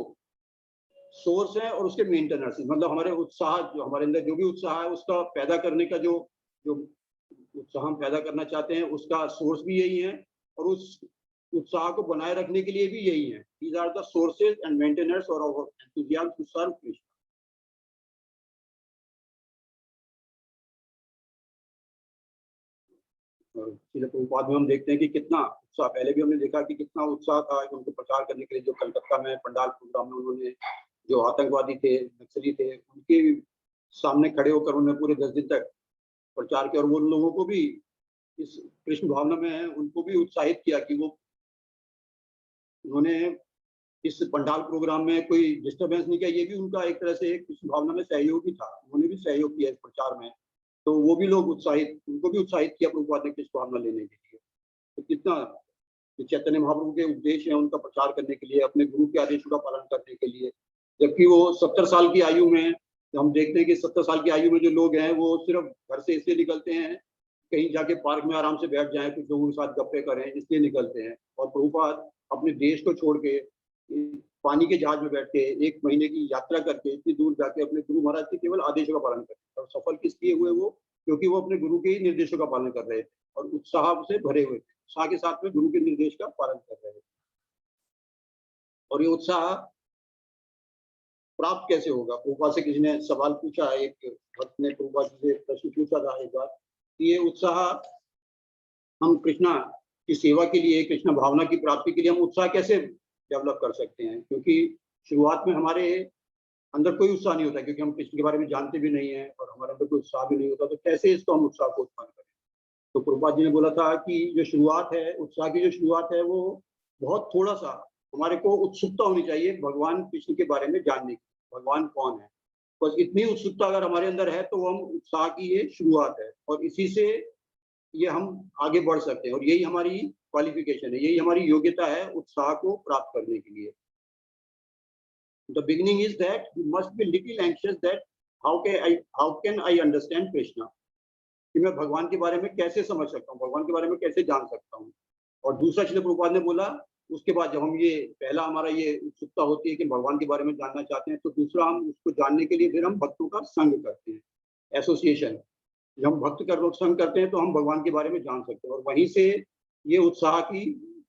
सोर्स है और उसके मेंटेनेंस, मतलब हमारे उत्साह, जो हमारे अंदर जो भी उत्साह है उसका पैदा करने का जो जो उत्साह हम पैदा करना चाहते हैं उसका सोर्स भी यही है और उस उत्साह को बनाए रखने के लिए भी यही है। These are the sources and maintainers और our enthusiasm to serve Krishna. और श्रील प्रभुपाद में हम देखते हैं कि कितना उत्साह, पहले भी हमने देखा कि कितना उत्साह था कि उनको प्रचार करने के लिए, जो कलकत्ता में पंडाल प्रोग्राम में उन्होंने, जो आतंकवादी थे, नक्सली थे, उनके सामने खड़े होकर उन्होंने पूरे 10 दिन तक प्रचार किया और वो लोगों को भी इस कृष्ण भावना में है उनको भी उत्साहित किया कि वो, उन्होंने इस पंडाल प्रोग्राम में कोई डिस्टरबेंस नहीं किया। ये भी उनका एक तरह से कृष्ण भावना में सहयोगी था, उन्होंने भी सहयोग किया इस प्रचार में तो वो भी लोग उत्साहित, उनको भी उत्साहित किया प्रभुपाद ने कृष्ण भावना लेने के लिए। तो कितना चैतन्य महाप्रभु के उपदेश है उनका प्रचार करने के लिए, अपने गुरु के आदेशों का पालन करने के लिए, जबकि वो 70 साल की आयु में, हम देखते हैं कि 70 साल की आयु में जो लोग हैं वो सिर्फ घर से इसलिए निकलते हैं कहीं जाके पार्क में आराम से बैठ जाएं, कुछ लोगों के साथ गप्पे करें, इसलिए निकलते हैं। और प्रभुपाद अपने देश को छोड़ के पानी के जहाज में बैठ के 1 महीने की यात्रा करके इतनी दूर जाके अपने गुरु महाराज के केवल आदेशों का पालन करते हैं। और सफल किस लिए हुए वो? क्योंकि वो अपने गुरु के ही निर्देशों का पालन कर रहे थे और उत्साह से भरे हुए थे, उत्साह के साथ में गुरु के निर्देश का पालन कर रहे थे। और ये उत्साह प्राप्त कैसे होगा? प्रभुपाद से किसी ने सवाल पूछा, एक भक्त ने प्रभुपाद से प्रश्न पूछा था एक बार कि ये उत्साह हम कृष्णा की सेवा के लिए, कृष्ण भावना की प्राप्ति के लिए हम उत्साह कैसे डेवलप कर सकते हैं? क्योंकि शुरुआत में हमारे अंदर कोई उत्साह नहीं होता, क्योंकि हम कृष्ण के बारे में जानते भी नहीं है और हमारे अंदर कोई उत्साह भी नहीं होता, तो कैसे इसको हम उत्साह को उत्पन्न करें? तो प्रभुपाद जी ने बोला था कि जो शुरुआत है, उत्साह की जो शुरुआत है वो बहुत थोड़ा सा हमारे को उत्सुकता होनी चाहिए भगवान कृष्ण के बारे में जानने की, भगवान कौन है। बस इतनी उत्सुकता अगर हमारे अंदर है तो हम उत्साह की ये शुरुआत है और इसी से ये हम आगे बढ़ सकते हैं और यही हमारी क्वालिफिकेशन है, यही हमारी योग्यता है उत्साह को प्राप्त करने के लिए। The beginning is that you must be little anxious that how can I understand Krishna, कि मैं भगवान के बारे में कैसे समझ सकता हूँ, भगवान के बारे में कैसे जान सकता हूँ। और दूसरा श्रील प्रभुपाद ने बोला, उसके बाद जब हम ये पहला हमारा ये उत्सुकता होती है कि भगवान के बारे में जानना चाहते हैं, तो दूसरा हम उसको जानने के लिए फिर हम भक्तों का संग करते हैं, एसोसिएशन। जब हम भक्त कर संग करते हैं तो हम भगवान के बारे में जान सकते हैं और वहीं से ये उत्साह की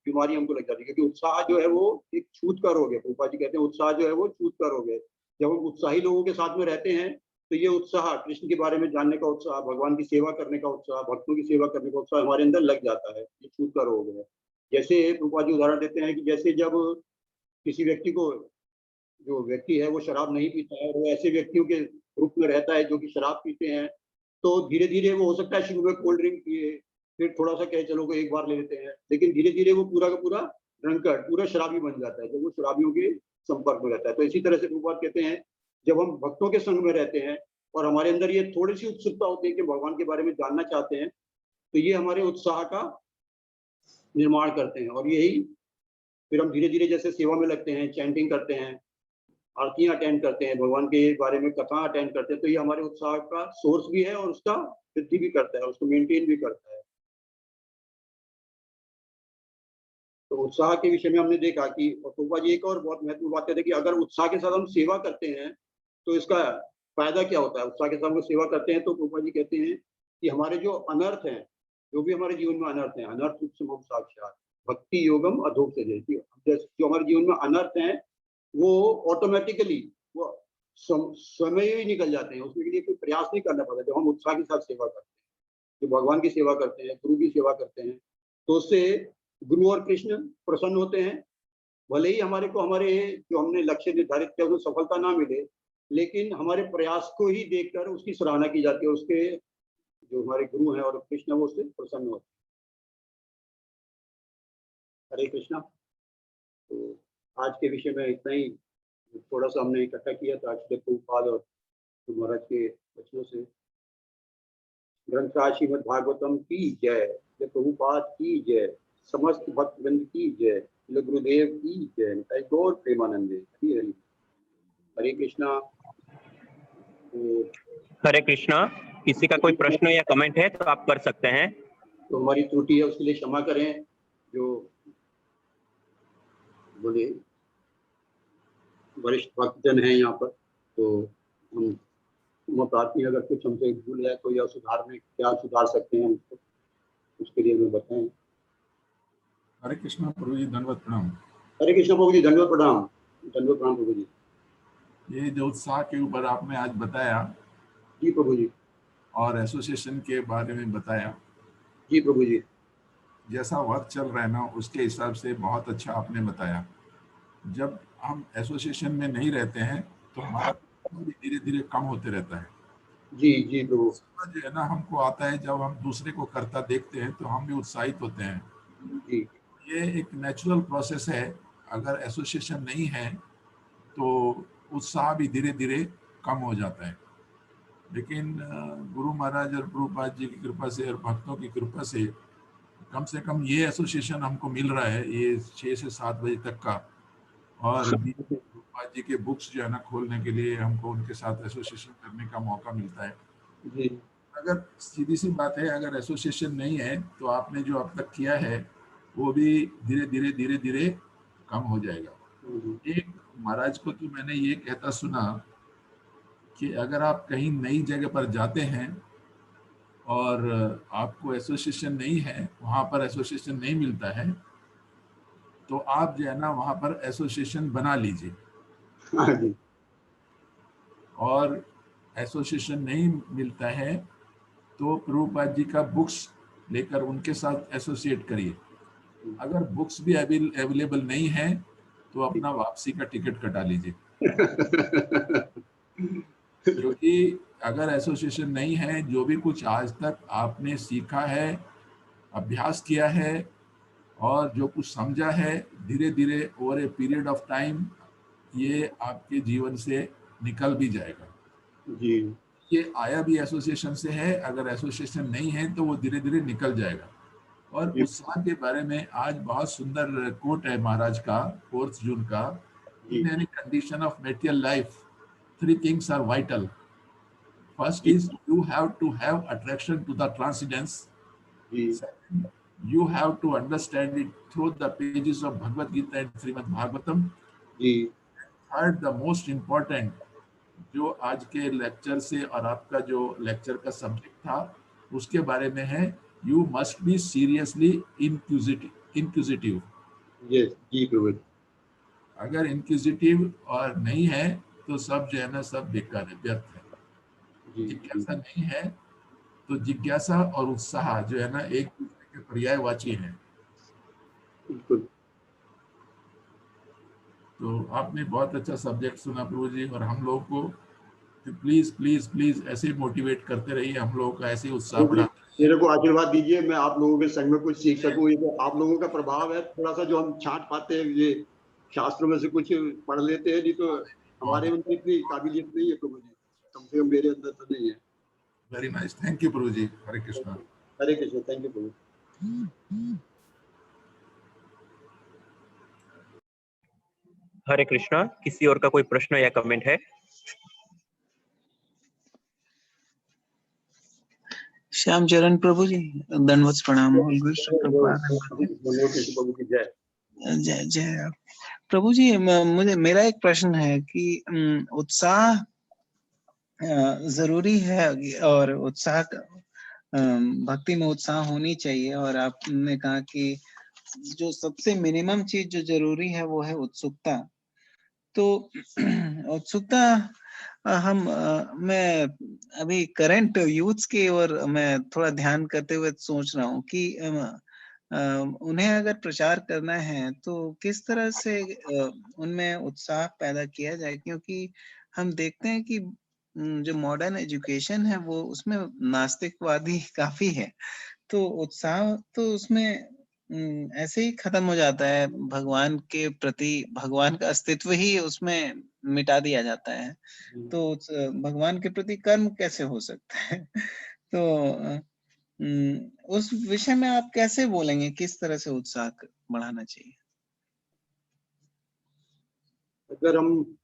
बीमारी हमको लग जाती है, क्योंकि उत्साह जो है वो एक छूत का रोग है। प्रभुपाद जी कहते हैं उत्साह जो है वो छूत का रोग है। जब हम उत्साही लोगों के साथ में रहते हैं तो ये उत्साह, कृष्ण के बारे में जानने का उत्साह, भगवान की सेवा करने का उत्साह, भक्तों की सेवा करने का उत्साह हमारे अंदर लग जाता है। ये छूत का रोग है। जैसे प्रभुपाद जी उदाहरण देते हैं कि जैसे जब किसी व्यक्ति को, जो व्यक्ति है वो शराब नहीं पीता है और वो ऐसे व्यक्तियों के ग्रुप में रहता है जो कि शराब पीते हैं, तो धीरे धीरे वो हो सकता है शुरू में कोल्ड ड्रिंक पिए, फिर थोड़ा सा कहे चलो को एक बार ले लेते हैं, लेकिन धीरे धीरे वो पूरा का पूरा ड्रंकर्ड, पूरा शराबी बन जाता है जब वो शराबियों के संपर्क में रहता है। तो इसी तरह से प्रभुपाद कहते हैं जब हम भक्तों के संग में रहते हैं और हमारे अंदर ये थोड़ी सी उत्सुकता होती है कि भगवान के बारे में जानना चाहते हैं, तो ये हमारे उत्साह का निर्माण करते हैं और यही फिर हम धीरे धीरे जैसे सेवा में लगते हैं, चैंटिंग करते हैं, आरतियां अटेंड करते हैं, भगवान के बारे में कथा अटेंड करते हैं, तो ये हमारे उत्साह का सोर्स भी है और उसका वृद्धि भी करता है, उसको मेंटेन भी करता है। तो उत्साह के विषय में हमने देखा कि प्रभुपाद जी एक और बहुत महत्वपूर्ण बात कहते हैं कि अगर उत्साह के साथ हम सेवा करते हैं तो इसका फायदा क्या होता है? उत्साह के साथ हम जो सेवा करते हैं तो प्रभुपाद जी कहते हैं कि हमारे जो अनर्थ हैं, जो भी हमारे जीवन में अनर्थ हैं, अनर्थ उपशमम साक्षात् भक्ति योगम अधोक्ष जैसी, जो हमारे जीवन में अनर्थ हैं वो ऑटोमेटिकली वो समय ही निकल जाते हैं, उसके लिए कोई प्रयास नहीं करना पड़ता। जब हम उत्साह के साथ सेवा करते हैं, जो भगवान की सेवा करते हैं, गुरु की सेवा करते हैं, तो उससे गुरु और कृष्ण प्रसन्न होते हैं। भले ही हमारे को हमारे जो हमने लक्ष्य निर्धारित किया उसमें सफलता ना मिले, लेकिन हमारे प्रयास को ही देखकर उसकी सराहना की जाती है, उसके जो हमारे गुरु हैं और कृष्ण है वो उससे प्रसन्न होते हैं। हरे कृष्णा। तो आज के विषय में इतना ही, थोड़ा सा हमने इकट्ठा किया था आज प्रभुपाद और महाराज के वचनों से। ग्रंथ श्रीमद भागवतम की जय, प्रभुपाद की जय, समस्त भक्त वृंद की जय, गुरुदेव की जय, गौर प्रेमानंदे। हरि हरि। हरे कृष्णा। हरे कृष्णा। किसी का कोई प्रश्न या कमेंट है तो आप कर सकते हैं। तो हमारी त्रुटि है उसके लिए क्षमा करें। जो बोले वरिष्ठ भक्तजन हैं यहाँ पर, तो हम प्रार्थी अगर कुछ हमसे भूल है तो या सुधार में क्या सुधार सकते हैं उसको, उसके लिए हमें बताएं। हरे कृष्णा प्रभु जी, धन्यवाद प्रणाम। हरे कृष्णा प्रभु जी, धन्यवाद प्रणाम। धन्यवाद प्रणाम प्रभु जी। ये जो उत्साह के ऊपर आपने आज बताया जी प्रभु जी, और एसोसिएशन के बारे में बताया, जी प्रभु जी, जैसा वक्त चल रहा है ना उसके हिसाब से बहुत अच्छा आपने बताया। जब हम एसोसिएशन में नहीं रहते हैं तो हमारा धीरे धीरे कम होते रहता है। जी जी प्रभु। जो है ना हमको आता है, जब हम दूसरे को करता देखते हैं तो हम भी उत्साहित होते हैं। जी, ये एक नेचुरल प्रोसेस है। अगर एसोसिएशन नहीं है तो उत्साह भी धीरे धीरे कम हो जाता है। लेकिन गुरु महाराज और प्रभुपाद जी की कृपा से और भक्तों की कृपा से कम ये एसोसिएशन हमको मिल रहा है, ये 6 से 7 बजे तक का। और भी प्रभुपाद जी के बुक्स जो है ना खोलने के लिए हमको उनके साथ एसोसिएशन करने का मौका मिलता है। जी अगर सीधी सी बात है, अगर एसोसिएशन नहीं है तो आपने जो अब तक किया है वो भी धीरे धीरे कम हो जाएगा। एक महाराज को तो मैंने ये कहता सुना कि अगर आप कहीं नई जगह पर जाते हैं और आपको एसोसिएशन नहीं है, वहाँ पर एसोसिएशन नहीं मिलता है, तो आप जो है ना वहाँ पर एसोसिएशन बना लीजिए। हाँ जी और एसोसिएशन नहीं मिलता है तो प्रभुपाद जी का बुक्स लेकर उनके साथ एसोसिएट करिए। अगर बुक्स भी अवेलेबल नहीं है तो अपना वापसी का टिकट कटा लीजिए। क्योंकि अगर एसोसिएशन नहीं है, जो भी कुछ आज तक आपने सीखा है, अभ्यास किया है और जो कुछ समझा है, धीरे धीरे over a period of time ये आपके जीवन से निकल भी जाएगा। जी ये आया भी एसोसिएशन से है, अगर एसोसिएशन नहीं है तो वो धीरे धीरे निकल जाएगा। और जी उत्साह के बारे में आज बहुत सुंदर कोट है महाराज का, 4 जून का। जी in any condition of material life 3 things are vital. First is you have to have attraction to the transcendence. जी Second, you have to understand it through the pages of Bhagavad Gita and Srimad Bhagavatam. जी Third, the most important, जो आज के lecture से और आपका जो lecture का सब्जेक्ट था उसके बारे में है, you must be seriously inquisitive. Yes जी प्रभु अगर इंक्विजिटिव और नहीं है तो सब जो है ना सब बेकार है, व्यर्थ है। जी जिज्ञासा नहीं है तो जिज्ञासा और उत्साह जो है ना एक दूसरे के पर्यायवाची हैं। बिल्कुल तो आपने बहुत अच्छा सब्जेक्ट सुना प्रभु जी, और हम लोग को प्लीज प्लीज प्लीज ऐसे मोटिवेट करते रहिए, हम लोगों का ऐसे उत्साह बढ़ा। मेरे को आशीर्वाद दीजिए, मैं आप लोगों के संग में कुछ सीख सकूं। ये तो आप लोगों का प्रभाव है, थोड़ा सा जो हम छांट पाते हैं, ये शास्त्रों में से कुछ पढ़ लेते हैं, नहीं तो हमारे अंदर इतनी काबिलियत नहीं है प्रभु जी, कम से कम मेरे अंदर तो नहीं है। वेरी नाइस, थैंक यू प्रभु जी। हरे कृष्णा। हरे कृष्ण, थैंक यू प्रभु। हरे कृष्णा। किसी और का कोई प्रश्न या कमेंट है? श्याम चरण प्रभु जी, दंडवत प्रणाम। जय जय प्रभु जी। मुझे मेरा एक प्रश्न है कि उत्साह जरूरी है और उत्साह भक्ति में उत्साह होनी चाहिए, और आपने कहा कि जो सबसे मिनिमम चीज जो जरूरी है वो है उत्सुकता। तो उत्सुकता मैं अभी करंट यूथ्स की ओर मैं थोड़ा ध्यान करते हुए सोच रहा हूँ कि उन्हें अगर प्रचार करना है तो किस तरह से उनमें उत्साह पैदा किया जाए, क्योंकि हम देखते हैं कि जो मॉडर्न एजुकेशन है वो उसमें नास्तिकवादी काफी है, तो उत्साह तो उसमें ऐसे ही खत्म हो जाता है। भगवान के प्रति भगवान का अस्तित्व ही उसमें मिटा दिया जाता है, तो भगवान के प्रति कर्म कैसे हो सकता है? तो उस विषय में आप कैसे बोलेंगे, किस तरह से उत्साह बढ़ाना चाहिए? अगर हम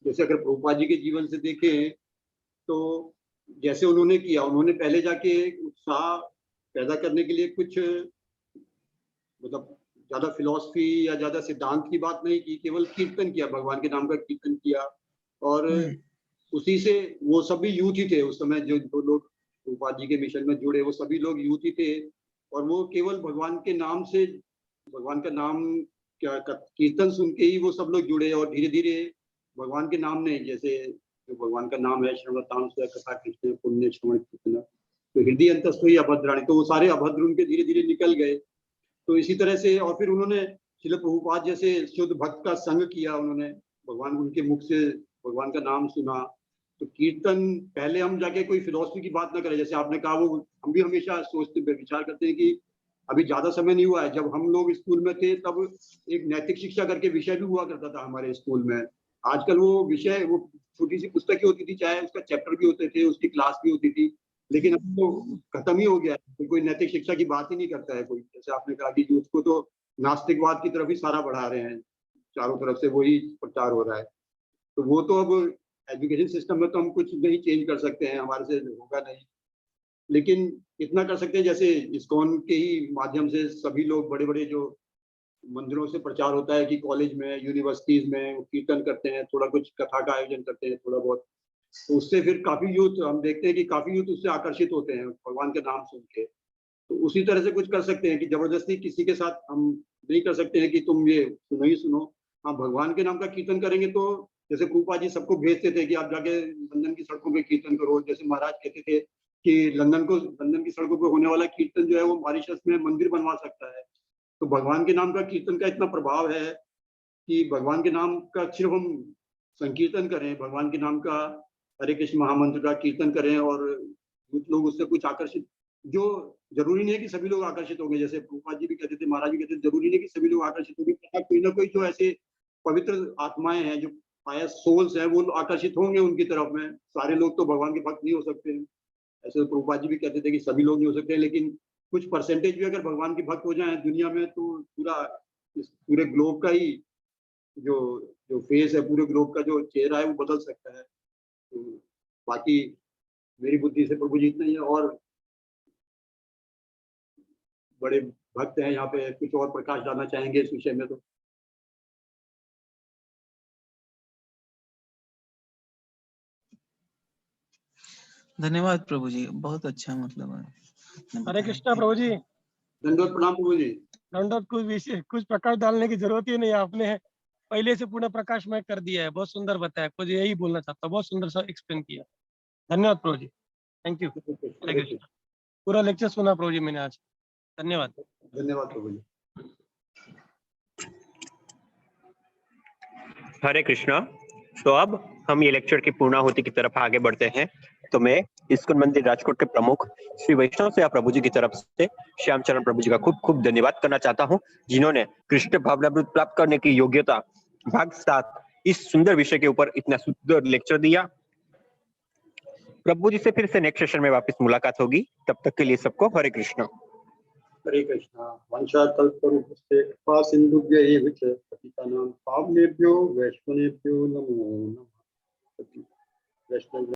जैसे अगर प्रभुपाद जी के जीवन से देखें तो जैसे उन्होंने किया, उन्होंने पहले जाके उत्साह पैदा करने के लिए कुछ मतलब ज्यादा फिलॉसफी या ज्यादा सिद्धांत की बात नहीं की, केवल कीर्तन किया, भगवान के नाम का कीर्तन किया। और उसी से वो सभी यूथ ही थे उस समय, जो लोग प्रभुपाद जी के मिशन में जुड़े वो सभी लोग यूथ ही थे, और वो केवल भगवान के नाम से, भगवान का नाम क्या कीर्तन सुन के ही वो सब लोग जुड़े, और धीरे धीरे भगवान के नाम ने, जैसे जो भगवान का नाम है श्रवणताम से कथा कृष्ण पुण्य श्रवण कीर्तन, तो हृदय अंतस्थ ही अभद्राणी, तो वो सारे अभद्र उनके धीरे धीरे निकल गए। तो इसी तरह से और फिर उन्होंने श्रील प्रभुपाद जैसे शुद्ध भक्त का संग किया, उन्होंने भगवान उनके मुख से भगवान का नाम सुना। तो कीर्तन पहले हम जाके कोई फिलॉसफी की बात ना करें, जैसे आपने कहा, वो हम भी हमेशा सोचते विचार करते हैं कि अभी ज्यादा समय नहीं हुआ है, जब हम लोग स्कूल में थे तब एक नैतिक शिक्षा करके विषय भी हुआ करता था हमारे स्कूल में। आजकल वो विषय वो छोटी सी पुस्तक ही होती थी, चाहे उसका चैप्टर भी होते थे, उसकी क्लास भी होती थी, लेकिन अब तो खत्म ही हो गया है। कोई नैतिक शिक्षा की बात ही नहीं करता है कोई। जैसे आपने कहा कि यूथ को तो नास्तिकवाद की तरफ ही सारा बढ़ा रहे हैं, चारों तरफ से वही प्रचार हो रहा है। तो वो तो अब एजुकेशन सिस्टम में तो हम कुछ नहीं चेंज कर सकते हैं, हमारे से होगा नहीं, लेकिन इतना कर सकते हैं जैसे इस्कॉन के ही माध्यम से सभी लोग बड़े बड़े जो मंदिरों से प्रचार होता है कि कॉलेज में, यूनिवर्सिटीज में वो कीर्तन करते हैं, थोड़ा कुछ कथा का आयोजन करते हैं थोड़ा बहुत, तो उससे फिर काफी यूथ, हम देखते हैं कि काफी यूथ उससे आकर्षित होते हैं भगवान के नाम सुन के। तो उसी तरह से कुछ कर सकते हैं कि जबरदस्ती किसी के साथ हम नहीं कर सकते हैं कि तुम ये सुनो ही सुनो। हाँ, भगवान के नाम का कीर्तन करेंगे तो जैसे प्रभुपाद जी सबको भेजते थे कि आप जाके लंदन की सड़कों पे कीर्तन करो, जैसे महाराज कहते थे कि लंदन की सड़कों पे होने वाला कीर्तन जो है वो मॉरिशस में मंदिर बनवा सकता है। तो भगवान के नाम का कीर्तन का इतना प्रभाव है कि भगवान के नाम का सिर्फ हम संकीर्तन करें, भगवान के नाम का हरे कृष्ण महामंत्र का कीर्तन करें और कुछ लोग उससे कुछ आकर्षित, जो जरूरी नहीं है कि सभी लोग आकर्षित होंगे, जैसे प्रभुपाद जी भी कहते थे, महाराज भी कहते थे, जरूरी नहीं कि सभी लोग आकर्षित होंगे, कोई ना कोई जो ऐसे पवित्र आत्माएं हैं, जो पायस सोल्स हैं, वो आकर्षित होंगे उनकी तरफ में। सारे लोग तो भगवान के भक्त नहीं हो सकते हैं, ऐसे तो प्रभुपाद जी भी कहते थे कि सभी लोग नहीं हो सकते, लेकिन कुछ परसेंटेज भी अगर भगवान के भक्त हो जाए दुनिया में तो पूरा, इस पूरे ग्लोब का ही जो जो फेस है, पूरे ग्लोब का जो चेहरा है वो बदल सकता है। तो बाकी मेरी बुद्धि से प्रभु जी इतना ही है, और बड़े भक्त हैं यहाँ पे, कुछ और प्रकाश डालना चाहेंगे इस विषय में तो? धन्यवाद प्रभु जी, बहुत अच्छा मतलब है। हरे कृष्णा प्रभु जी। दंडवत प्रणाम प्रभु जी। दंडवत, कुछ प्रकाश डालने की जरूरत ही नहीं है, आपने पहले से पूर्ण प्रकाशमय कर दिया है, बहुत सुंदर बताया। कुछ यही बोलना चाहता हूँ, बहुत सुंदर सा एक्सप्लेन किया। धन्यवाद प्रभु जी, थैंक यू। हरे कृष्णा, पूरा लेक्चर सुना प्रभु जी मैंने आज, धन्यवाद। धन्यवाद प्रभु जी। हरे कृष्णा। तो अब हम ये लेक्चर की पूर्णाहुति की तरफ आगे बढ़ते हैं। तो मैं इस्कॉन मंदिर राजकोट के प्रमुख श्री वैष्णव सेवा प्रभु जी की तरफ से श्यामचरण प्रभु जी का खूब खूब धन्यवाद करना चाहता हूं, जिन्होंने कृष्ण भावनामृत प्राप्त करने की योग्यता भाग 7 इस सुंदर विषय के ऊपर इतना सुंदर लेक्चर दिया। प्रभु जी से फिर से नेक्स्ट सेशन में वापस मुलाकात होगी, तब तक के लिए सबको हरे कृष्णा। हरे कृष्णा। वंशाकल्पतरुभ्यश्च कृपा सिन्धुभ्य एव च पतितानां पावनेभ्यो वैष्णवेभ्यो नमो नमः। वैष्णव